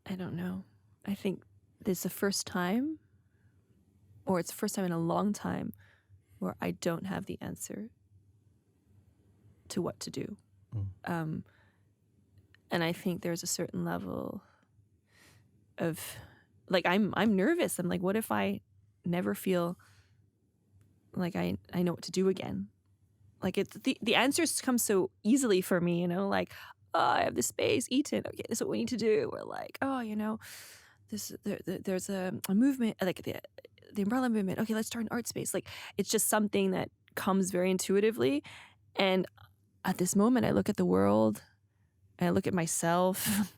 I don't know. I think this is the first time, or it's the first time in a long time, where I don't have the answer to what to do. Mm. And I think there's a certain level of, like, I'm nervous. I'm like, what if I never feel like I know what to do again? Like, it's the answers come so easily for me, like, oh, I have this space, Eaton. Okay, this is what we need to do. Or like, oh, there's a movement, like the umbrella movement. Okay, let's start an art space. Like, it's just something that comes very intuitively. And at this moment, I look at the world, and I look at myself,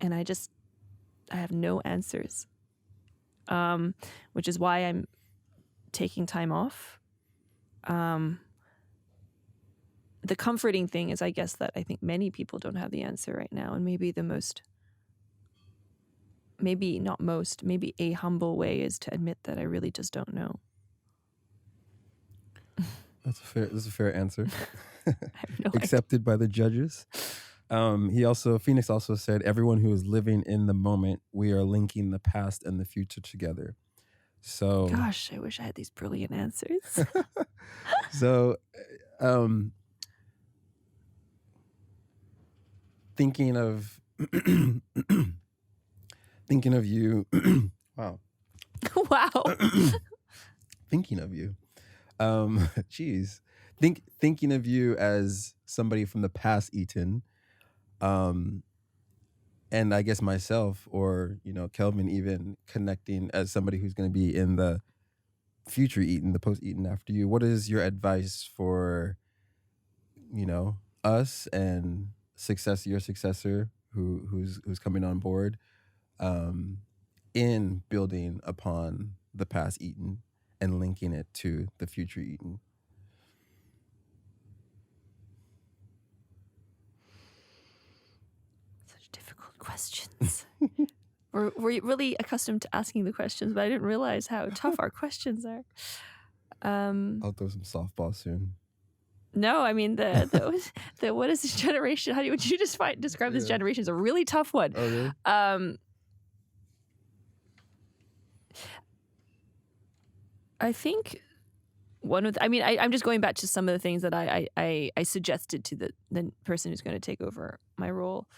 and I have no answers. Which is why I'm taking time off. The comforting thing is, I guess, that I think many people don't have the answer right now, and maybe maybe a humble way is to admit that I really just don't know. That's a fair answer. I have no idea. Accepted by the judges. Phoenix also said, everyone who is living in the moment, we are linking the past and the future together. So Gosh, I wish I had these brilliant answers. so thinking of you. Wow. Wow. Thinking of you. Geez. Thinking of you as somebody from the past Eaton, and I guess myself, or Kelvin, even connecting as somebody who's going to be in the future Eaton, the post Eaton after you. What is your advice for us and your successor who's coming on board, in building upon the past Eaton and linking it to the future Eaton? Such difficult questions. We're really accustomed to asking the questions, but I didn't realize how tough our questions are. I'll throw some softball soon. No, I mean the what is this generation? Would you describe this generation as a really tough one? Oh, really? I think I'm just going back to some of the things that I suggested to the person who's going to take over my role.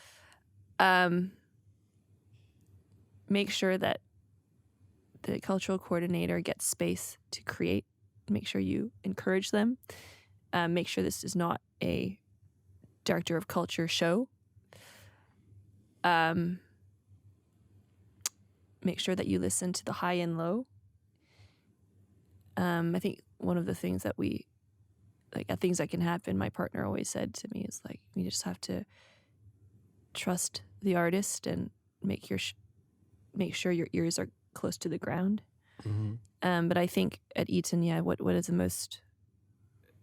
Make sure that the cultural coordinator gets space to create. Make sure you encourage them. Make sure this is not a director of culture show. Make sure that you listen to the high and low. I think one of the things that things that can happen, my partner always said to me, is like, you just have to trust the artist and make make sure your ears are close to the ground. Mm-hmm. But I think at Eaton, what is the most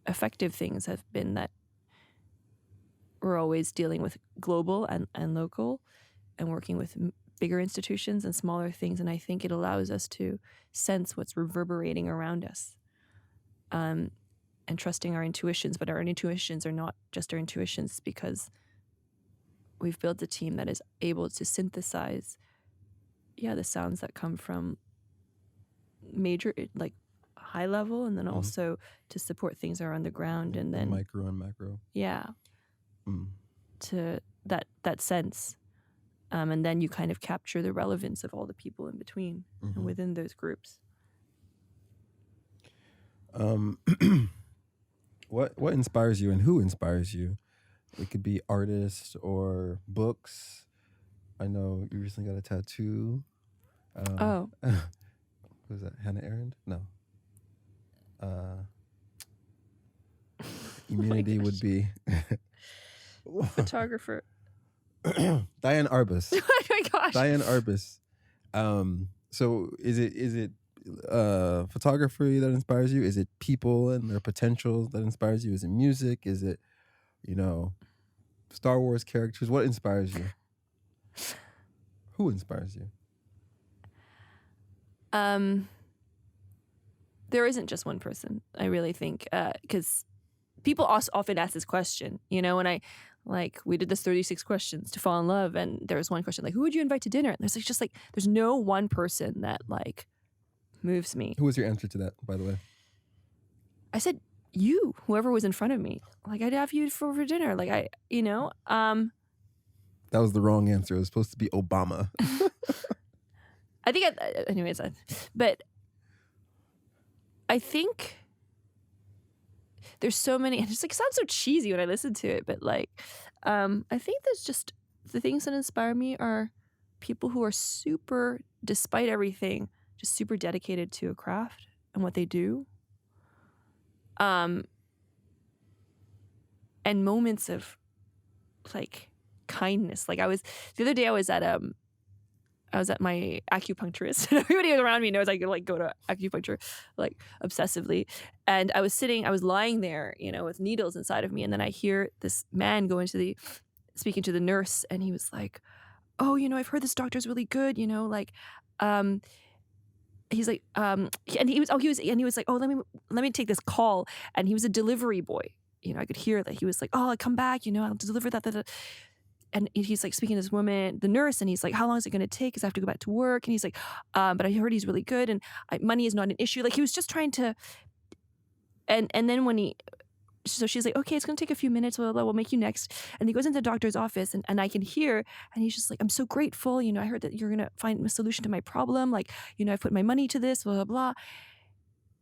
effective things have been that we're always dealing with global and local and working with bigger institutions and smaller things. And I think it allows us to sense what's reverberating around us, and trusting our intuitions. But our intuitions are not just our intuitions, because we've built a team that is able to synthesize, the sounds that come from major, like high level, and then also to support things that are on the ground, and then micro and macro. Yeah. To that sense. And then you kind of capture the relevance of all the people in between and within those groups. What inspires you, and who inspires you? It could be artists or books. I know you recently got a tattoo. Oh. Was that Hannah Arendt? No. Immunity would be photographer. Diane Arbus. Oh my gosh. Diane Arbus. So is it photography that inspires you? Is it people and their potentials that inspires you? Is it music? Is it, Star Wars characters? What inspires you? Who inspires you? There isn't just one person, I really think, because people often ask this question, when we did this 36 questions to fall in love, and there was one question like, who would you invite to dinner? And there's no one person that moves me. Who was your answer to that, by the way? I said, you, whoever was in front of me. I'd have you for dinner. That was the wrong answer. It was supposed to be Obama. I think, anyways, but I think there's so many, and it just sounds so cheesy when I listen to it, but I think there's just the things that inspire me are people who are super, despite everything, just super dedicated to a craft and what they do. And moments of kindness. The other day I was at my acupuncturist, and everybody around me knows I could go to acupuncture obsessively. And I was lying there, with needles inside of me, and then I hear this man speaking to the nurse, and he was like, "Oh, I've heard this doctor's really good, he's like, and he was like, oh, let me take this call. And he was a delivery boy. I could hear that he was like, oh, I'll come back, I'll deliver that. And he's speaking to this woman, the nurse, and he's like, how long is it going to take? Because I have to go back to work. And he's like, but I heard he's really good, and money is not an issue. He was just trying to, and then so she's like, okay, it's going to take a few minutes, blah, blah, blah, we'll make you next. And he goes into the doctor's office, and I can hear, and he's just like, I'm so grateful, I heard that you're going to find a solution to my problem. I've put my money to this, blah, blah, blah.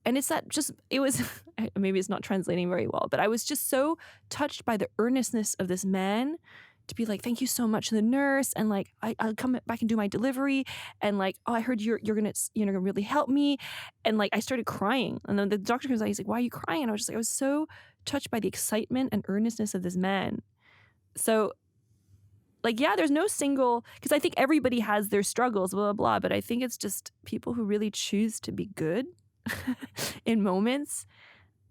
And it was, maybe it's not translating very well, but I was just so touched by the earnestness of this man to be like, thank you so much to the nurse, and I'll come back and do my delivery, and oh, I heard you're gonna really help me, and I started crying, and then the doctor comes out, he's like, why are you crying? And I was just I was so touched by the excitement and earnestness of this man. So there's no single, because I think everybody has their struggles, blah, blah, blah, but I think it's just people who really choose to be good in moments,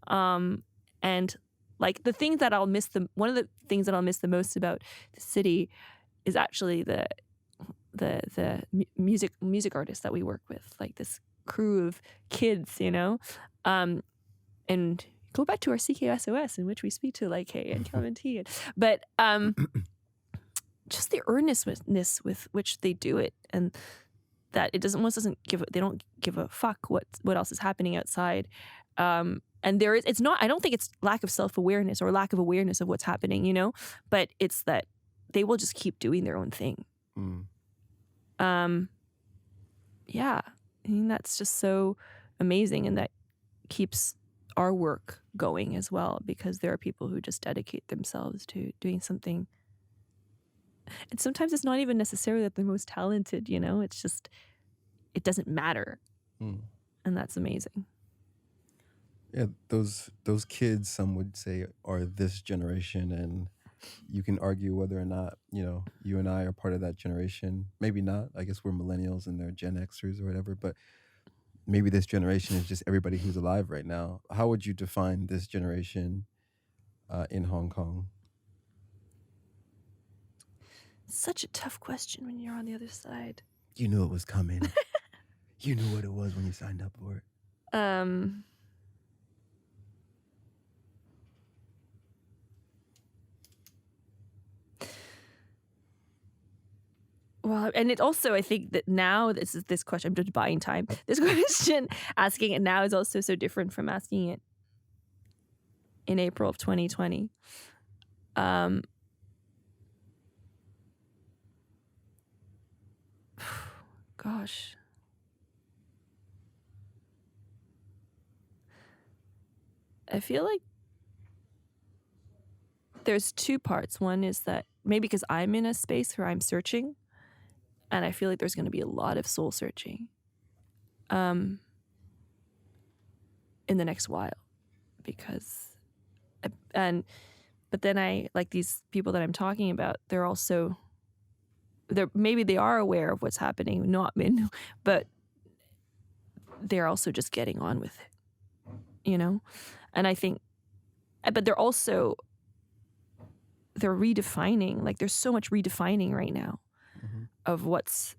and the thing that one of the things that I'll miss the most about the city is actually the music artists that we work with, this crew of kids, and go back to our SOS, in which we speak to Kay and Kelvin T. But just the earnestness with which they do it, and that they don't give a fuck what else is happening outside. And I don't think it's lack of self-awareness or lack of awareness of what's happening, but it's that they will just keep doing their own thing. Yeah, I mean, that's just so amazing, and that keeps our work going as well, because there are people who just dedicate themselves to doing something. And sometimes it's not even necessarily that they're most talented, it's just, it doesn't matter. And that's amazing. Yeah, those kids, some would say, are this generation, and you can argue whether or not, you and I are part of that generation. Maybe not. I guess we're millennials and they're Gen Xers or whatever, but maybe this generation is just everybody who's alive right now. How would you define this generation in Hong Kong? Such a tough question when you're on the other side. You knew it was coming. You knew what it was when you signed up for it. Well, and it also, I think that now this question, I'm just buying time. This question, asking it now is also so different from asking it in April of 2020. Gosh. I feel like there's two parts. One is that maybe because I'm in a space where I'm searching, and I feel like there's going to be a lot of soul searching in the next while, but then I like these people that I'm talking about, maybe they are aware of what's happening, but they're also just getting on with it, and I think, but they're redefining, like there's so much redefining right now of what's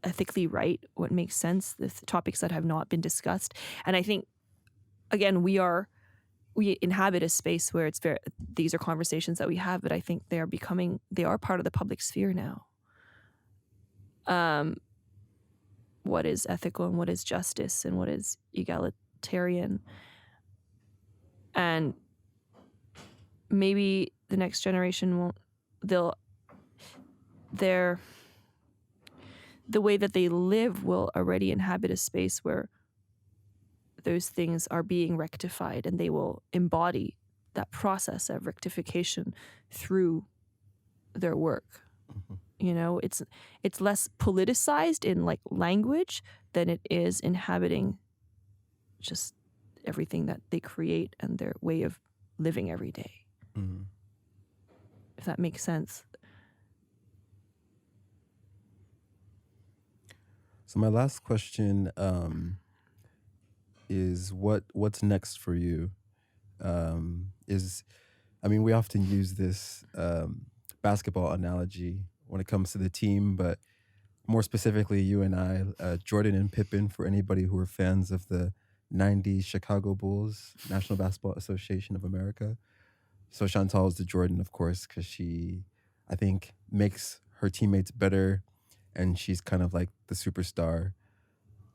ethically right, what makes sense, the topics that have not been discussed. And I think, again, we inhabit a space where these are conversations that we have, but I think they are part of the public sphere now. What is ethical and what is justice and what is egalitarian. And maybe the next generation the way that they live will already inhabit a space where those things are being rectified, and they will embody that process of rectification through their work. It's less politicized in like language than it is inhabiting just everything that they create and their way of living every day. If that makes sense. So my last question is what's next for you? We often use this basketball analogy when it comes to the team, but more specifically, you and I, Jordan and Pippen, for anybody who are fans of the 90s Chicago Bulls, National Basketball Association of America. So Chantal is the Jordan, of course, because she, I think, makes her teammates better, and she's kind of like the superstar.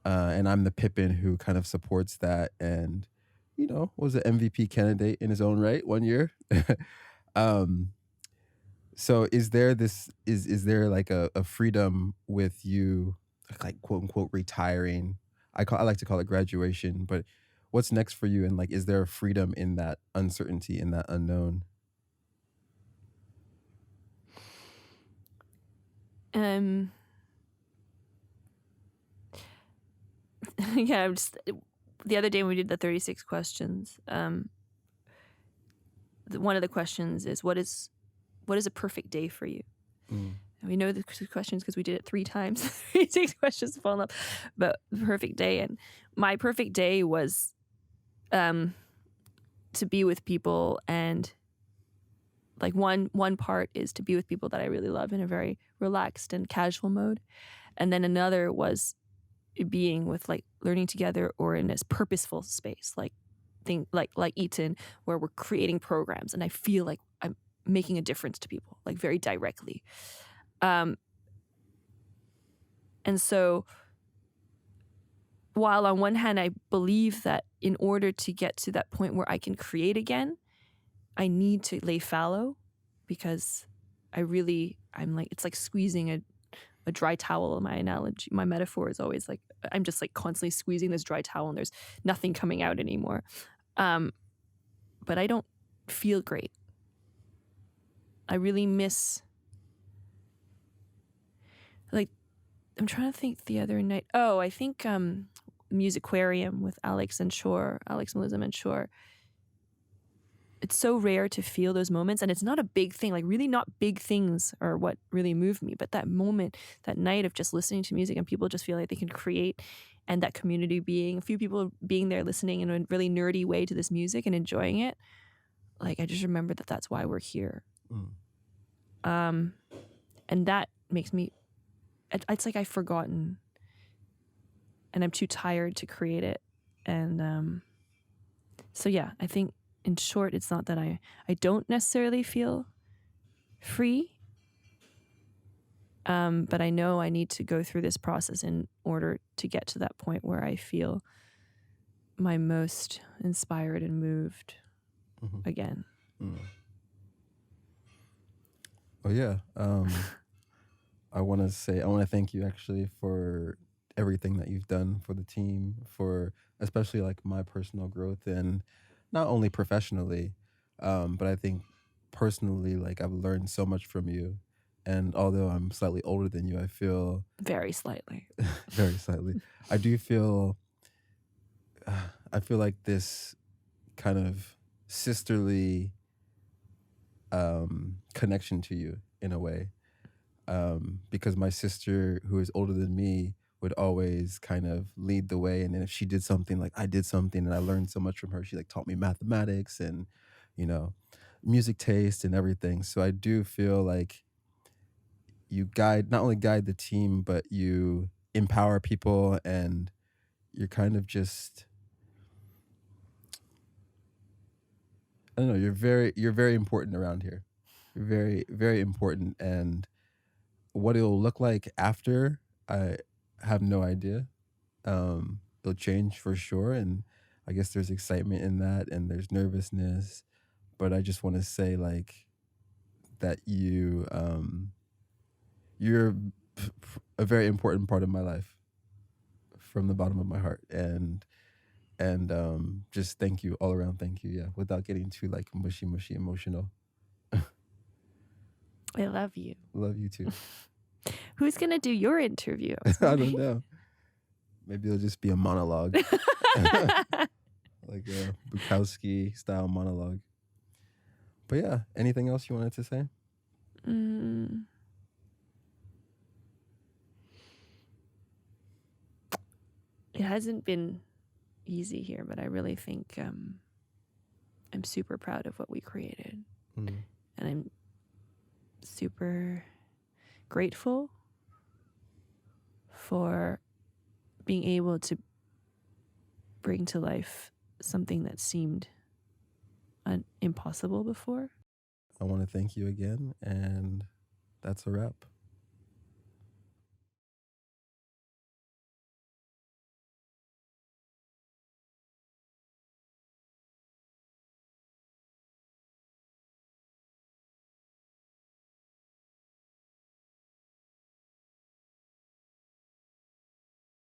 And I'm the Pippen who kind of supports that, and was an MVP candidate in his own right one year. So is there like a freedom with you, like quote unquote retiring? I like to call it graduation, but what's next for you? And like, is there a freedom in that uncertainty, in that unknown? Yeah, the other day when we did the 36 questions, one of the questions is what is a perfect day for you? And we know the questions because we did it 3 times. 36 questions to fall in love, but the perfect day. And my perfect day was to be with people, and like one part is to be with people that I really love in a very relaxed and casual mode, and then another was being with, like, learning together or in this purposeful space, like Eaton, where we're creating programs and I feel like I'm making a difference to people, like very directly. And so while on one hand I believe that in order to get to that point where I can create again, I need to lay fallow, because I'm like, it's like squeezing a dry towel. My metaphor is always like, I'm just like constantly squeezing this dry towel and there's nothing coming out anymore. But I don't feel great. I really miss, like, I'm trying to think the other night. Oh, I think Musicarium with Alex Melizum and Shore. it's so rare to feel those moments, and it's not a big thing. Like, really not big things are what really moved me, but that moment, that night of just listening to music and people just feel like they can create, and that community being a few people being there listening in a really nerdy way to this music and enjoying it. Like, I just remember that that's why we're here. And that makes me, it's like I've forgotten and I'm too tired to create it. And so yeah, I think in short, it's not that I don't necessarily feel free, but I know I need to go through this process in order to get to that point where I feel my most inspired and moved again. Oh yeah. I want to thank you actually for everything that you've done for the team, for especially like my personal growth, and not only professionally, but I think personally, like I've learned so much from you. And although I'm slightly older than you, I feel Very slightly. very slightly. I do feel, I feel like this kind of sisterly connection to you in a way. Because my sister, who is older than me, would always kind of lead the way. And then if she did something, like I did something, and I learned so much from her. She like taught me mathematics and, you know, music taste and everything. So I do feel like you not only guide the team, but you empower people, and you're kind of just, I don't know, you're very important around here. You're very, very important. And what it'll look like after, I have no idea. It'll change for sure, and I guess there's excitement in that, and there's nervousness. But I just want to say, like, that you're a very important part of my life from the bottom of my heart, and just thank you all around. Thank you, yeah. Without getting too like mushy emotional. I love you. Love you too. Who's gonna do your interview? I don't know. Maybe it'll just be a monologue. Like a Bukowski style monologue. But yeah, anything else you wanted to say? It hasn't been easy here, but I really think I'm super proud of what we created. And I'm super grateful for being able to bring to life something that seemed impossible before. I want to thank you again, and that's a wrap.